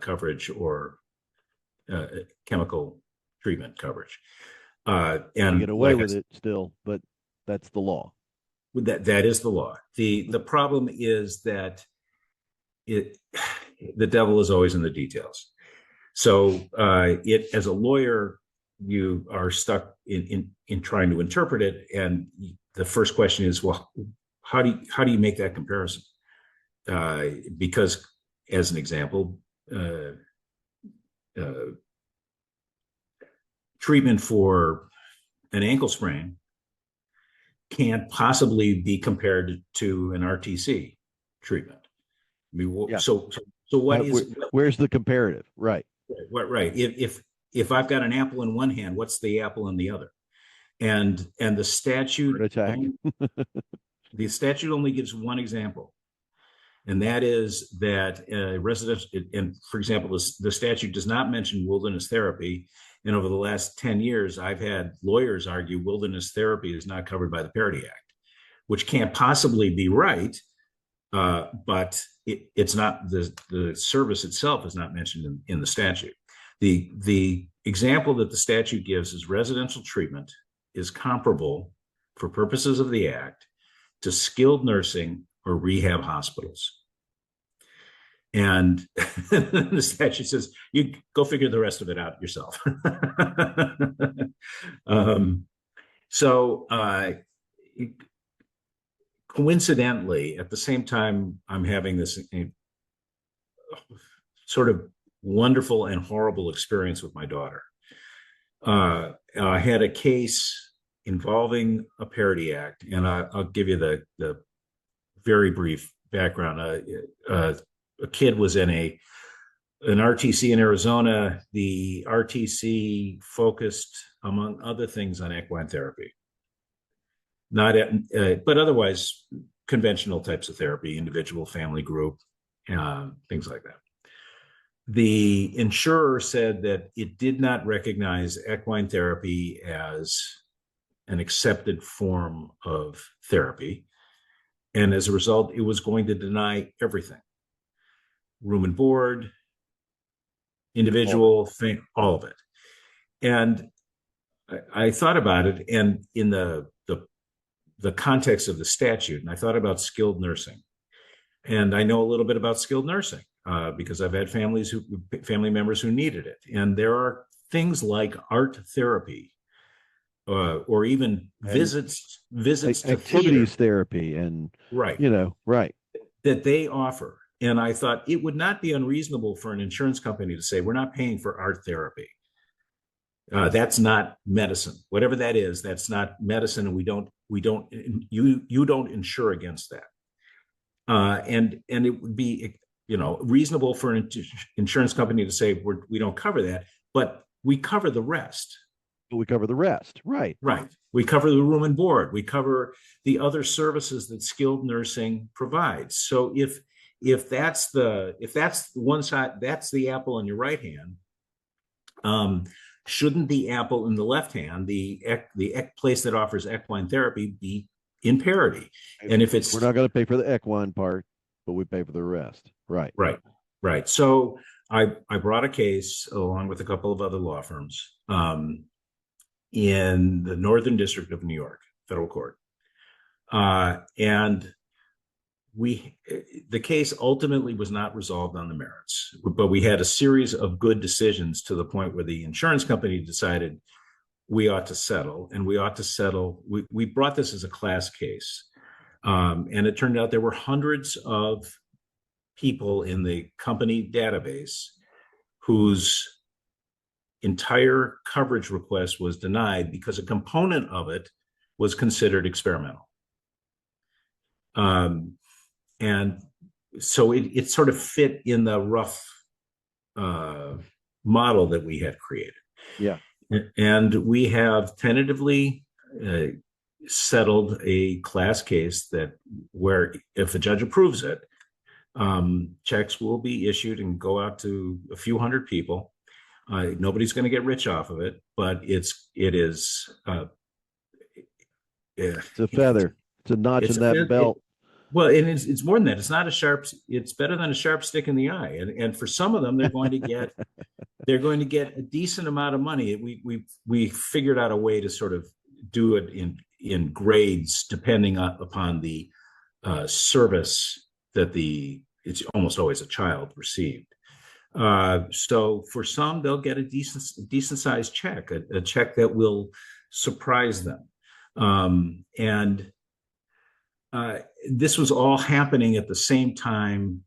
coverage or chemical treatment coverage. You And get away like I with it still, but that's the law. that is the law. The problem is that it the devil is always in the details. So it as a lawyer, you are stuck in trying to interpret it, and the first question is, well, how do you make that comparison? Because as an example, uh, treatment for an ankle sprain can't possibly be compared to an RTC treatment. I mean, Yeah. so what is Where's the comparative? Right. right? If I've got an apple in one hand, what's the apple in the other? And Heart attack. the statute only gives one example, and that is that residential. And for example, the statute does not mention wilderness therapy. And over the last 10 years, I've had lawyers argue wilderness therapy is not covered by the Parity Act, which can't possibly be right. But it's not the service itself is not mentioned in the statute. The example that the statute gives is residential treatment is comparable for purposes of the act to skilled nursing or rehab hospitals. And the statute says you go figure the rest of it out yourself. um, so coincidentally, at the same time, I'm having this sort of wonderful and horrible experience with my daughter. I had a case involving a Parity Act, and I'll give you the very brief background. A kid was in an RTC in Arizona. The RTC focused, among other things, on equine therapy, not but otherwise conventional types of therapy, individual, family, group, things like that. The insurer said that it did not recognize equine therapy as an accepted form of therapy. And as a result, it was going to deny everything: room and board, individual thing, all of it. And I thought about it, and in the context of the statute, and I thought about skilled nursing. And I know a little bit about skilled nursing because I've had family members who needed it. And there are things like art therapy or even And visits to activities theater, therapy and right, right. that they offer. And I thought it would not be unreasonable for an insurance company to say, we're not paying for art therapy. That's not medicine. Whatever that is, that's not medicine, and you don't insure against that. And it would be reasonable for an insurance company to say we don't cover that, but we cover the rest. We cover the rest, right? Right. We cover the room and board. We cover the other services that skilled nursing provides. So if that's the one side, that's the apple on your right hand, um, shouldn't the apple in the left hand, the place that offers equine therapy, be in parity? And if We're it's not going to pay for the equine part, but we pay for the rest. Right. right, right. So I brought a case along with a couple of other law firms in the Northern District of New York, federal court, and we the case ultimately was not resolved on the merits, but we had a series of good decisions to the point where the insurance company decided we ought to settle, and we ought to settle. We brought this as a class case, and it turned out there were hundreds of people in the company database whose entire coverage request was denied because a component of it was considered experimental. And so it sort of fit in the rough model that we had created. Yeah. And we have tentatively settled a class case that where if the judge approves it, checks will be issued and go out to a few hundred people. Nobody's going to get rich off of it, but it is It's a feather. It's a notch it's in a that belt. well, and it's more than that. It's not a sharp. It's better than a sharp stick in the eye. And for some of them, they're going to get a decent amount of money. We figured out a way to sort of do it in grades depending upon the service that it's almost always a child received. So for some, they'll get a decent sized check, a check that will surprise them. And this was all happening at the same time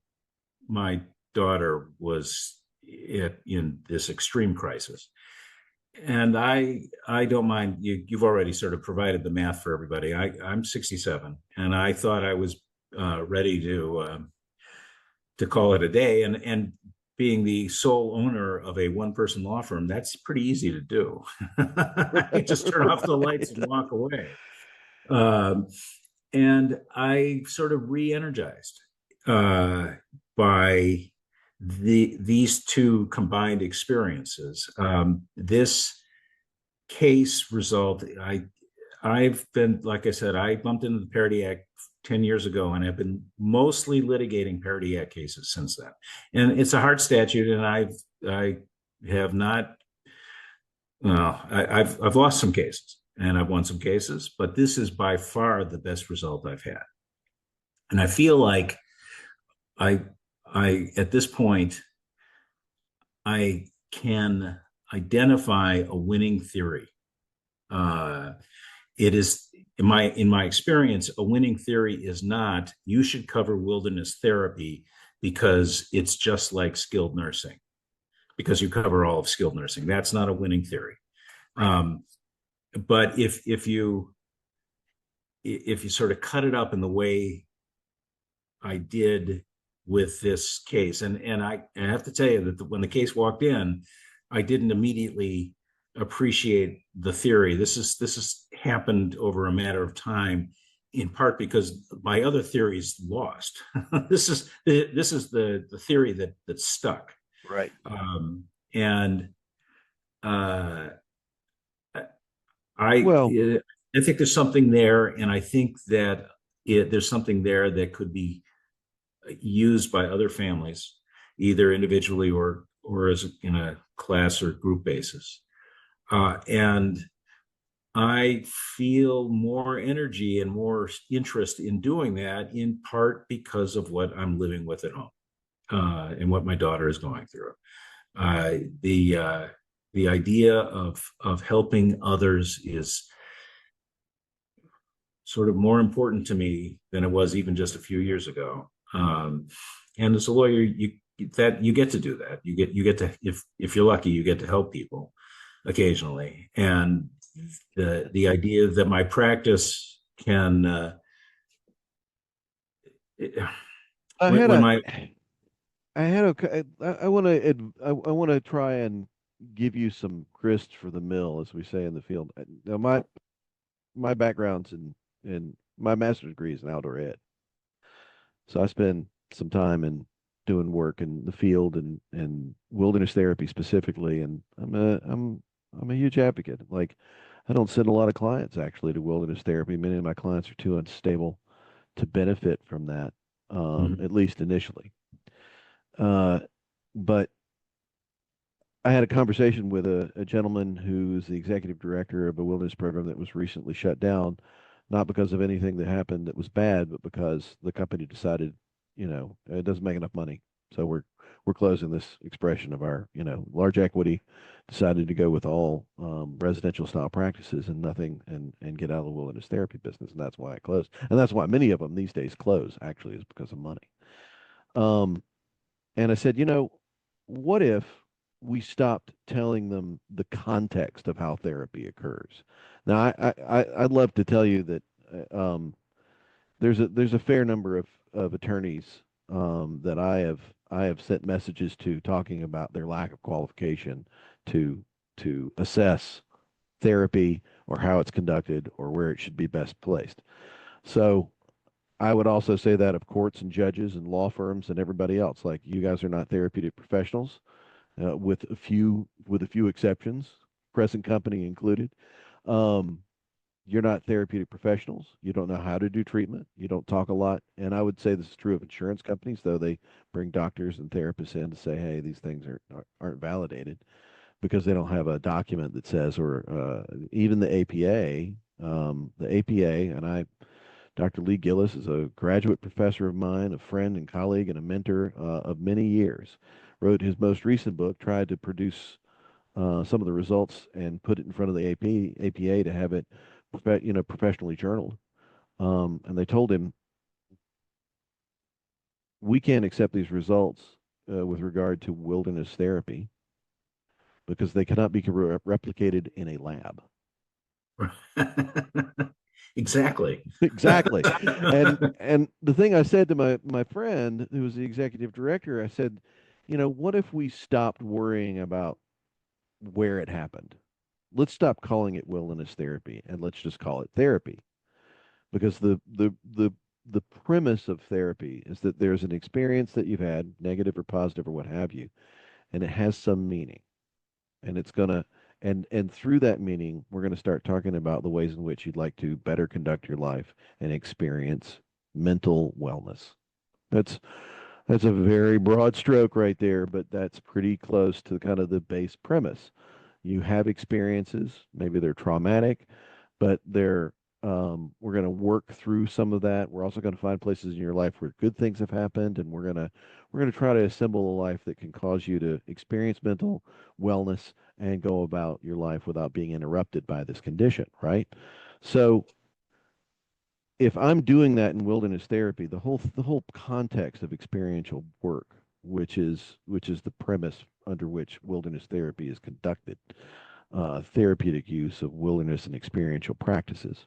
my daughter was in this extreme crisis. And I don't mind, you've already sort of provided the math for everybody. I'm 67, and I thought I was ready to call it a day. And being the sole owner of a one-person law firm, that's pretty easy to do. I just turn off the lights and walk away. And I sort of re-energized by these two combined experiences. This case result, I've been, like I said, I bumped into the Parity Act 10 years ago, and I've been mostly litigating Parity Act cases since then. And it's a hard statute, and I have not. Well, I've lost some cases, and I've won some cases, but this is by far the best result I've had. And I feel like I at this point I can identify a winning theory. It is in my experience, a winning theory is not you should cover wilderness therapy because it's just like skilled nursing, because you cover all of skilled nursing. That's not a winning theory. But if you sort of cut it up in the way I did with this case, and I have to tell you that when the case walked in, I didn't immediately appreciate the theory. This has happened over a matter of time, in part because my other theories lost. This is the theory that stuck. Right. And Well, I think there's something there, and I think that there's something there that could be used by other families, either individually or as in a class or group basis. And I feel more energy and more interest in doing that, in part because of what I'm living with at home and what my daughter is going through. The idea of helping others is sort of more important to me than it was even just a few years ago. And as a lawyer, you get to do that. You get to, if you're lucky, you get to help people occasionally. And the idea that my practice can I had when a, my I want to, I want to try and give you some grist for the mill, as we say in the field. Now, my background's in my master's degree is in outdoor ed, so I spend some time in doing work in the field and wilderness therapy specifically, and I'm a huge advocate. Like, I don't send a lot of clients actually to wilderness therapy. Many of my clients are too unstable to benefit from that, Mhm. at least initially. Uh, but I had a conversation with a gentleman who's the executive director of a wilderness program that was recently shut down, not because of anything that happened that was bad, but because the company decided, it doesn't make enough money. So we're closing this expression of our, large equity decided to go with all residential style practices and nothing and get out of the wilderness therapy business. And that's why it closed. And that's why many of them these days close actually is because of money. Um, and I said, what if we stopped telling them the context of how therapy occurs? Now, I'd love to tell you that there's a fair number of attorneys that I have sent messages to talking about their lack of qualification to assess therapy or how it's conducted or where it should be best placed. So I would also say that of courts and judges and law firms and everybody else. Like, you guys are not therapeutic professionals, with a few exceptions, present company included. Um, you're not therapeutic professionals. You don't know how to do treatment. You don't talk a lot. And I would say this is true of insurance companies, though they bring doctors and therapists in to say, hey, these things aren't validated because they don't have a document that says, or even the APA. The APA, and Dr. Lee Gillis is a graduate professor of mine, a friend and colleague, and a mentor of many years. Wrote his most recent book, tried to produce some of the results and put it in front of the APA to have it, professionally journaled. And they told him, we can't accept these results with regard to wilderness therapy because they cannot be replicated in a lab. Exactly. Exactly. And the thing I said to my friend who was the executive director, I said, what if we stopped worrying about where it happened? Let's stop calling it wilderness therapy and let's just call it therapy. Because the premise of therapy is that there's an experience that you've had, negative or positive or what have you, and it has some meaning. And it's gonna and through that meaning, we're gonna start talking about the ways in which you'd like to better conduct your life and experience mental wellness. That's that's a very broad stroke right there, but that's pretty close to kind of the base premise. You have experiences, maybe they're traumatic, but we're going to work through some of that. We're also going to find places in your life where good things have happened, and we're going to try to assemble a life that can cause you to experience mental wellness and go about your life without being interrupted by this condition, right? So if I'm doing that in wilderness therapy, the whole context of experiential work, which is the premise under which wilderness therapy is conducted, therapeutic use of wilderness and experiential practices,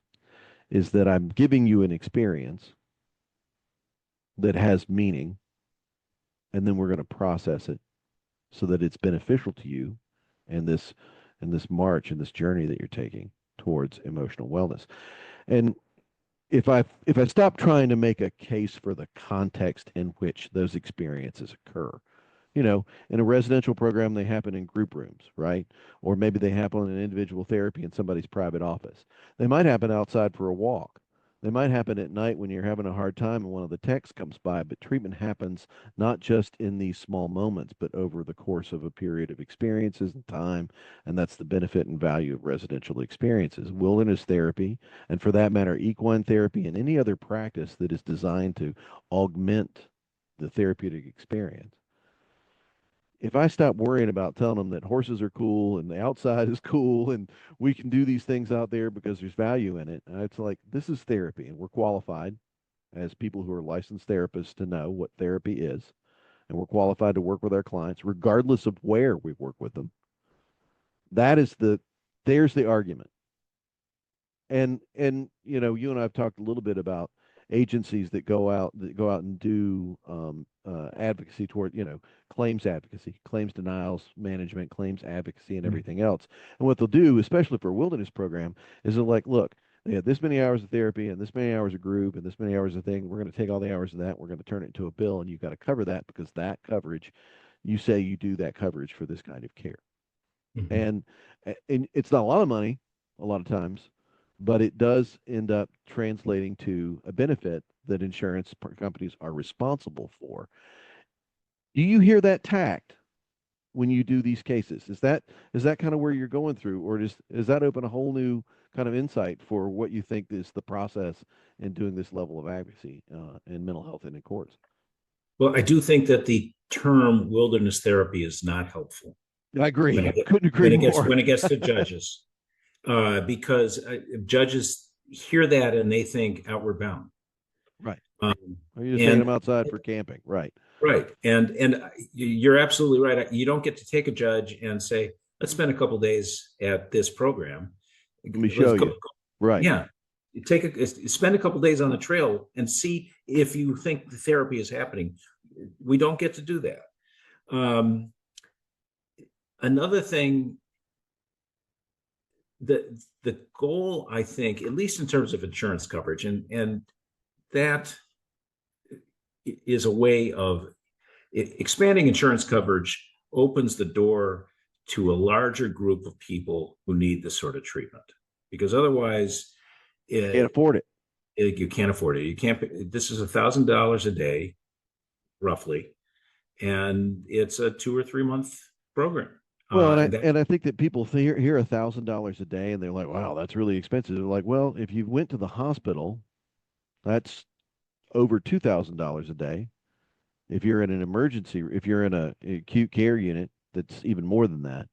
is that I'm giving you an experience that has meaning, and then we're going to process it so that it's beneficial to you and this march and this journey that you're taking towards emotional wellness. And if I stop trying to make a case for the context in which those experiences occur, in a residential program, they happen in group rooms, right? Or maybe they happen in individual therapy in somebody's private office. They might happen outside for a walk. They might happen at night when you're having a hard time and one of the techs comes by, but treatment happens not just in these small moments, but over the course of a period of experiences and time. And that's the benefit and value of residential experiences. Wilderness therapy, and for that matter, equine therapy and any other practice that is designed to augment the therapeutic experience. If I stop worrying about telling them that horses are cool and the outside is cool and we can do these things out there because there's value in it, it's like, this is therapy and we're qualified as people who are licensed therapists to know what therapy is. And we're qualified to work with our clients regardless of where we work with them. That is there's the argument. And you and I have talked a little bit about agencies that go out and do advocacy toward, claims advocacy, claims denials management, claims advocacy, and Mhm. everything else. And what they'll do, especially for a wilderness program, is they're like, look, they had this many hours of therapy and this many hours of group and this many hours of thing. We're going to take all the hours of that. We're going to turn it into a bill, and you've got to cover that because that coverage, you say you do that coverage for this kind of care. Mhm. And, and it's not a lot of money a lot of times, but it does end up translating to a benefit that insurance companies are responsible for. Do you hear that tact when you do these cases? Is that kind of where you're going through, or does that open a whole new kind of insight for what you think is the process in doing this level of advocacy in mental health and in courts? Well, I do think that the term wilderness therapy is not helpful I when agree. it Couldn't agree more. when it gets to judges, because judges hear that and they think outward bound. Right. Um, Are you just taking them and outside for camping? Right. right, and you're absolutely right. You don't get to take a judge and say, "Let's spend a couple days at this program." Let me Let's show go. you. Right. Yeah, you take spend a couple days on the trail and see if you think the therapy is happening. We don't get to do that. Um, Another thing, the goal, I think, at least in terms of insurance coverage, and that is a way of expanding insurance coverage opens the door to a larger group of people who need this sort of treatment, because otherwise Can't it, afford it. you can't afford it. You can't. This is $1,000 a day, roughly, and it's a 2 or 3 month program. Well, and I That and I think that people hear $1,000 a day and they're like, "Wow, that's really expensive." They're like, "Well, if you went to the hospital, that's over $2,000 a day. If you're in an emergency, if you're in a acute care unit, that's even more than that.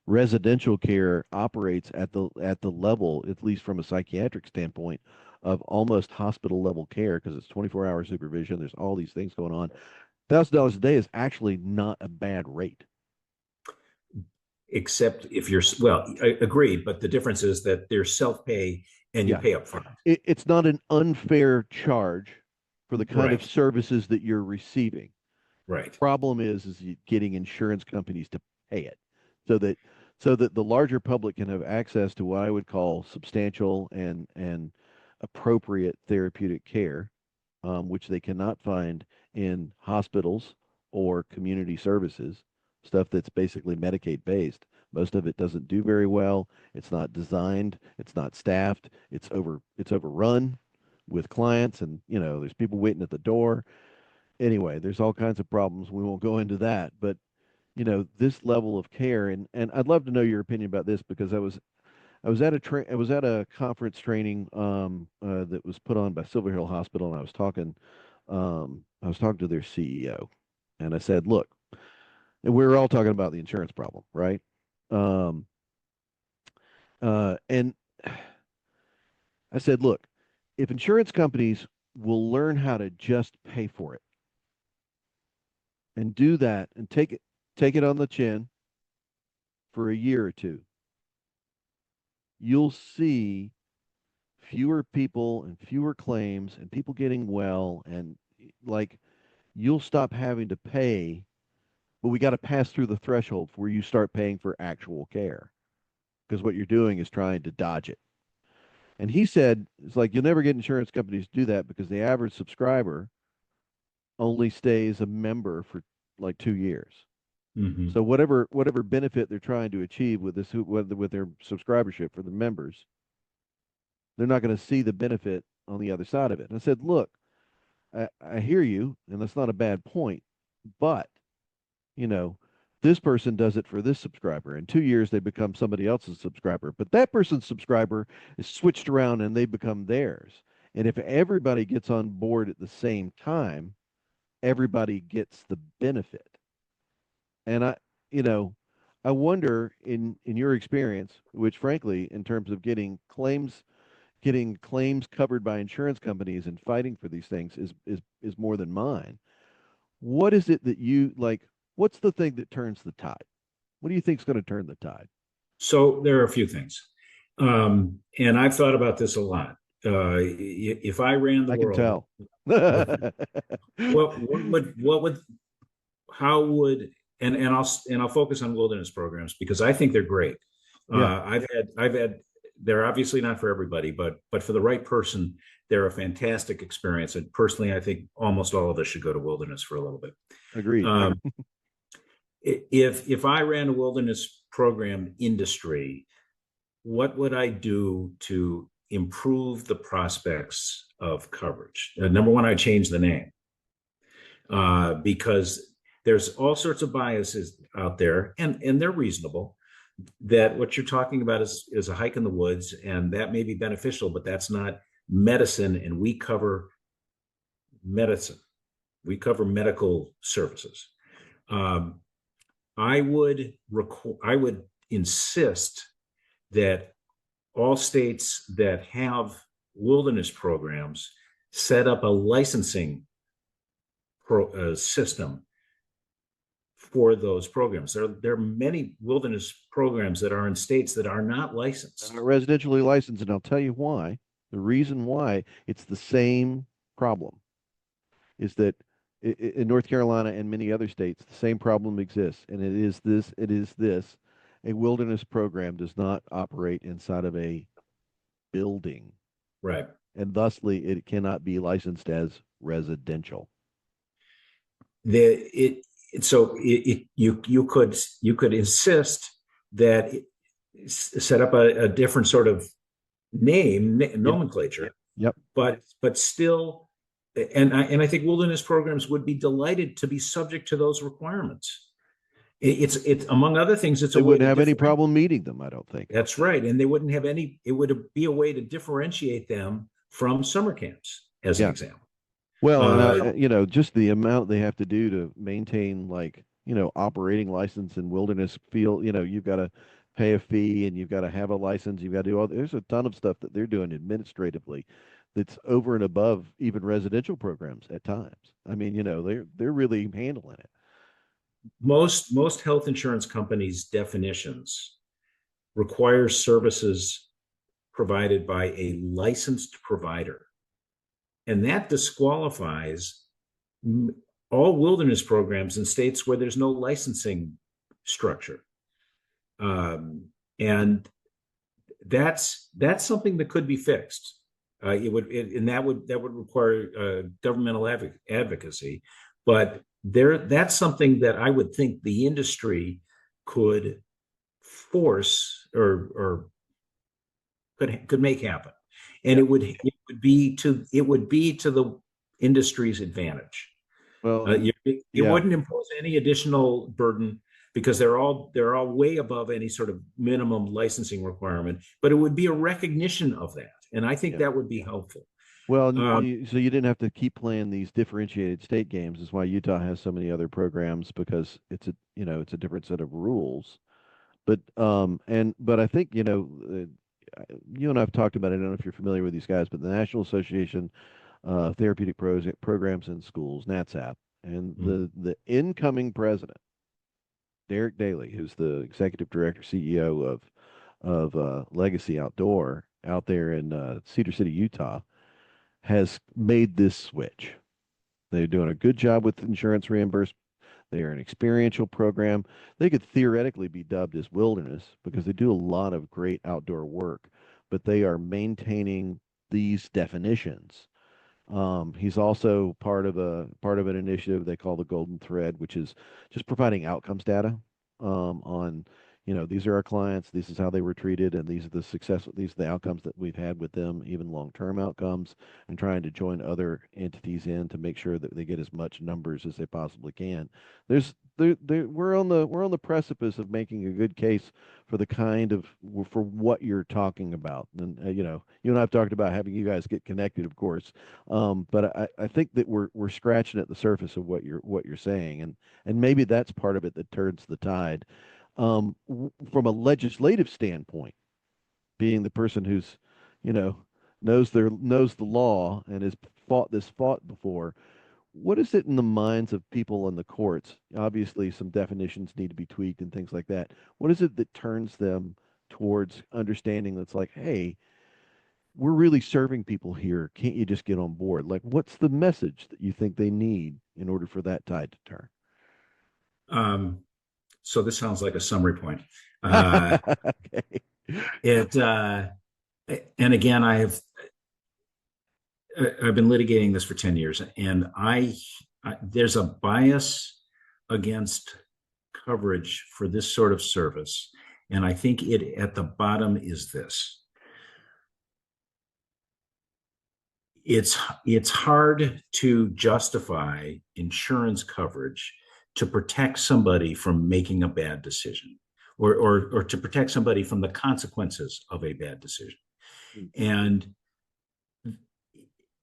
Residential care operates at the level, at least from a psychiatric standpoint, of almost hospital level care because it's 24-hour supervision. There's all these things going on. $1,000 a day is actually not a bad rate. except if you're well, I agree, but the difference is that there's self-pay and you Yeah, pay up front. it's not an unfair charge for the kind of Right, services that you're receiving. right. Problem is getting insurance companies to pay it so that the larger public can have access to what I would call substantial and appropriate therapeutic care, which they cannot find in hospitals or community services, stuff that's basically Medicaid based. Most of it doesn't do very well. It's not designed, it's not staffed, it's overrun with clients, and there's people waiting at the door. Anyway, there's all kinds of problems. We won't go into that, but this level of care, and I'd love to know your opinion about this because I was at a conference training that was put on by Silver Hill Hospital, and I was talking to their CEO, and I said, "Look," and we were all talking about the insurance problem, right? Um, and I said, "Look, if insurance companies will learn how to just pay for it and do that and take it on the chin for a year or two, you'll see fewer people and fewer claims and people getting well, and like you'll stop having to pay, but we got to pass through the threshold where you start paying for actual care because what you're doing is trying to dodge it." And he said, "It's like you'll never get insurance companies to do that because the average subscriber only stays a member for like 2 years. Mm-hmm. So whatever benefit they're trying to achieve with with their subscribership for the members, they're not going to see the benefit on the other side of it." And I said, "Look, I hear you, and that's not a bad point, but you know, this person does it for this subscriber. In 2 years, they become somebody else's subscriber, but that person's subscriber is switched around and they become theirs. And if everybody gets on board at the same time, everybody gets the benefit." And you know, I wonder in your experience, which frankly, in terms of getting claims covered by insurance companies and fighting for these things is more than mine. What is it that you like? What's the thing that turns the tide? What do you think is going to turn the tide? So there are a few things, and I've thought about this a lot. If I ran the I can world, tell. what Yeah, would how would and I'll focus on wilderness programs because I think they're great. I've had they're obviously not for everybody, but for the right person, they're a fantastic experience. And personally, I think almost all of us should go to wilderness for a little bit. Agreed. Um, if I ran a wilderness program industry, what would I do to improve the prospects of coverage? Number one, I change the name because there's all sorts of biases out there, and they're reasonable. That what you're talking about is a hike in the woods, and that may be beneficial, but that's not medicine. And we cover medicine, we cover medical services. Um, I would insist that all states that have wilderness programs set up a licensing system for those programs. There are many wilderness programs that are in states that are not licensed. Not residentially licensed, and I'll tell you why. The reason why it's the same problem is that in North Carolina and many other states, the same problem exists, and it is this. A wilderness program does not operate inside of a building, Right. and thusly it cannot be licensed as residential. You could insist that set up a different sort of nomenclature. Yep. But still, and I think wilderness programs would be delighted to be subject to those requirements. It's among other things, it's They a way wouldn't to have any problem meeting them, I don't think. That's right, and they wouldn't have any. It would be a way to differentiate them from summer camps, as an example. Well, and just the amount they have to do to maintain, like, operating license in wilderness field, you've got to pay a fee and you've got to have a license. You've got to do there's a ton of stuff that they're doing administratively that's over and above even residential programs at times. I mean, they're really handling it. Most health insurance companies' definitions require services provided by a licensed provider, and that disqualifies all wilderness programs in states where there's no licensing structure. And that's something that could be fixed. That would require governmental advocacy, but that's something that I would think the industry could force or could make happen, and it would be to the industry's advantage. Well, it wouldn't impose any additional burden because they're all way above any sort of minimum licensing requirement, but it would be a recognition of that, and I think that would be helpful. Well, so you didn't have to keep playing these differentiated state games. Is why Utah has so many other programs, because it's a different set of rules. But I think you and I've talked about it. I don't know if you're familiar with these guys, but the National Association Therapeutic Programs in Schools, NATSAP, and the incoming president, Derek Daly, who's the executive director, CEO of Legacy Outdoor out there in Cedar City, Utah, has made this switch. They're doing a good job with insurance reimbursement. They are an experiential program. They could theoretically be dubbed as wilderness because they do a lot of great outdoor work, but they are maintaining these definitions. He's also part of an initiative they call the Golden Thread, which is just providing outcomes data on, these are our clients, this is how they were treated, and these are the outcomes that we've had with them, even long-term outcomes, and trying to join other entities in to make sure that they get as much numbers as they possibly can. We're on the precipice of making a good case for for what you're talking about. And you and I've talked about having you guys get connected, of course. But I think that we're scratching at the surface of what you're saying, and maybe that's part of it that turns the tide. From a legislative standpoint, being the person who's, knows the law and has fought before, what is it in the minds of people in the courts? Obviously, some definitions need to be tweaked and things like that. What is it that turns them towards understanding that's like, hey, we're really serving people here. Can't you just get on board? Like, what's the message that you think they need in order for that tide to turn? So this sounds like a summary point. Okay. It And again, I've been litigating this for 10 years, and there's a bias against coverage for this sort of service. And I think it at the bottom is this. It's hard to justify insurance coverage to protect somebody from making a bad decision, or to protect somebody from the consequences of a bad decision. And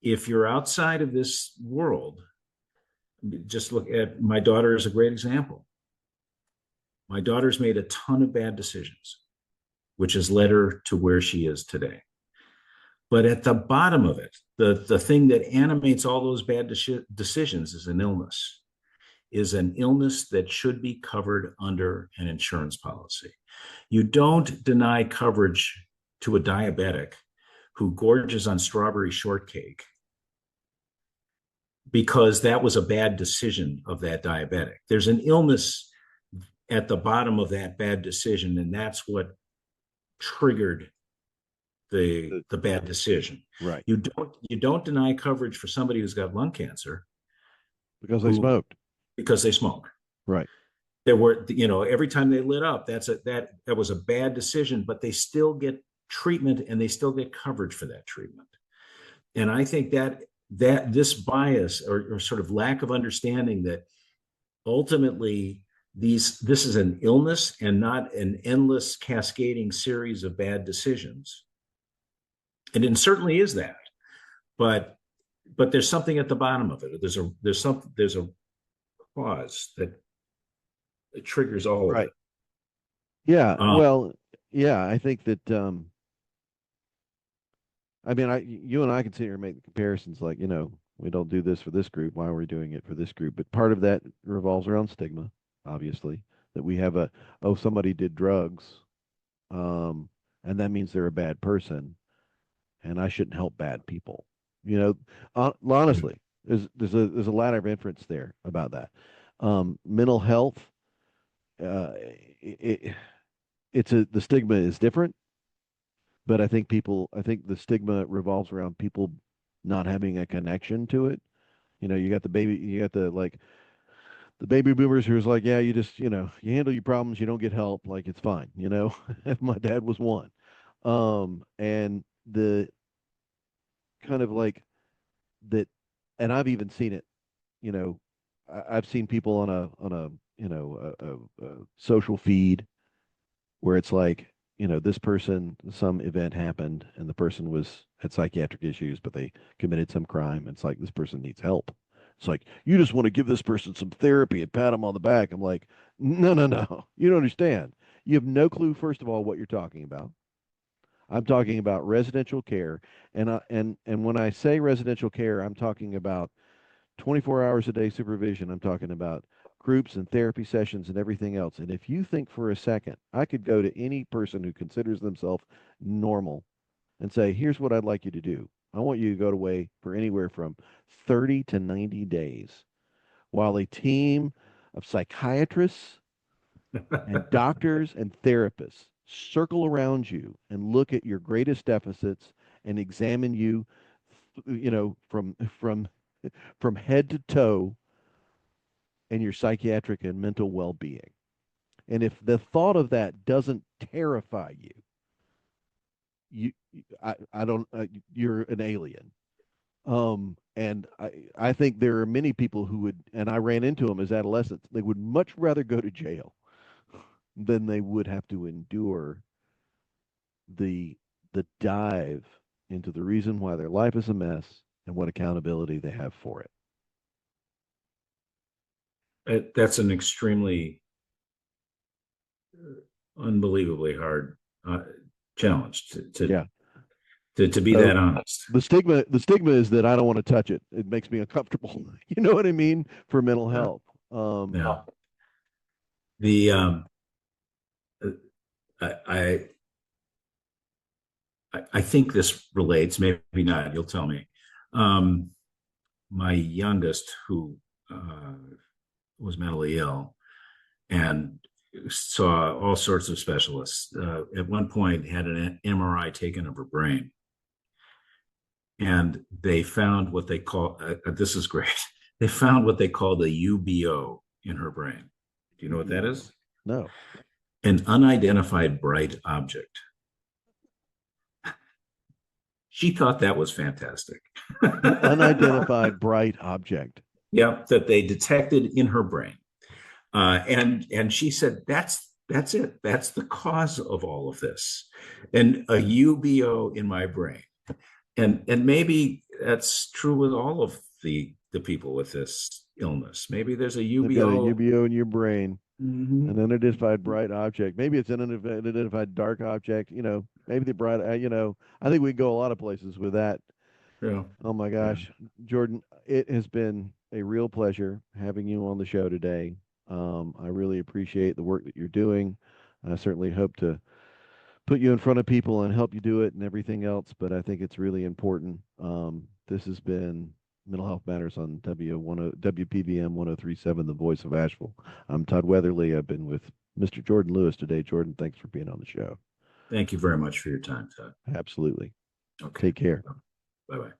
if you're outside of this world, just look at my daughter as a great example. My daughter's made a ton of bad decisions, which has led her to where she is today. But at the bottom of it, the thing that animates all those bad decisions is an illness that should be covered under an insurance policy. You don't deny coverage to a diabetic who gorges on strawberry shortcake because that was a bad decision of that diabetic. There's an illness at the bottom of that bad decision, and that's what triggered the bad decision. Right. You don't deny coverage for somebody who's got lung cancer because they smoked. Because they smoke. Right. There were, every time they lit up, that was a bad decision, but they still get treatment and they still get coverage for that treatment. And I think that this bias or sort of lack of understanding that ultimately this is an illness and not an endless cascading series of bad decisions. And it certainly is that, but there's something at the bottom of it. There's a cause that triggers all of it. Yeah. Well, yeah, I think that, you and I can sit here and make comparisons like, we don't do this for this group. Why are we doing it for this group? But part of that revolves around stigma, obviously, that we have somebody did drugs, and that means they're a bad person, and I shouldn't help bad people. Honestly, there's a ladder of inference there about that. Mental health, the stigma is different, but I think the stigma revolves around people not having a connection to it. You got the baby boomers who's like, yeah, you just, you handle your problems, you don't get help, like it's fine. My dad was one. And the kind of like that, and I've even seen it, I've seen people on a social feed where it's like, this person, some event happened and the person had psychiatric issues, but they committed some crime. It's like, this person needs help. It's like, you just want to give this person some therapy and pat them on the back. I'm like, no, no, no. You don't understand. You have no clue, first of all, what you're talking about. I'm talking about residential care. And when I say residential care, I'm talking about 24 hours a day supervision. I'm talking about groups and therapy sessions and everything else. And if you think for a second, I could go to any person who considers themselves normal and say, here's what I'd like you to do. I want you to go away for anywhere from 30 to 90 days while a team of psychiatrists and doctors and therapists circle around you and look at your greatest deficits and examine you, from head to toe and your psychiatric and mental well-being. And if the thought of that doesn't terrify you, I don't, you're an alien. And I think there are many people who would, and I ran into them as adolescents, they would much rather go to jail than they would have to endure the dive into the reason why their life is a mess and what accountability they have for it. That's an extremely unbelievably hard challenge to be that honest. The stigma is that I don't want to touch it. It makes me uncomfortable. You know what I mean? For mental health. Yeah. The I think this relates, maybe not. You'll tell me. My youngest, who was mentally ill, and saw all sorts of specialists. At one point, had an MRI taken of her brain, and they found what they call this is great. They found what they called a UBO in her brain. Do you know what that is? No. An unidentified bright object. She thought that was fantastic. An unidentified bright object. Yeah, that they detected in her brain, and she said that's it. That's the cause of all of this, and a UBO in my brain, and maybe that's true with all of the people with this illness. Maybe there's a They've got a UBO. UBO in your brain, Mm-hmm. an unidentified bright object. Maybe it's an unidentified dark object. Maybe the bright. I think we can go a lot of places with that. Yeah, Oh my yeah. gosh, Jordan, it has been a real pleasure having you on the show today. I really appreciate the work that you're doing. I certainly hope to put you in front of people and help you do it and everything else, but I think it's really important. This has been Mental Health Matters on WPVM 1037, The Voice of Asheville. I'm Todd Weatherly. I've been with Mr. Jordan Lewis today. Jordan, thanks for being on the show. Thank you very much for your time, Todd. Absolutely. Okay. Take care. Bye bye.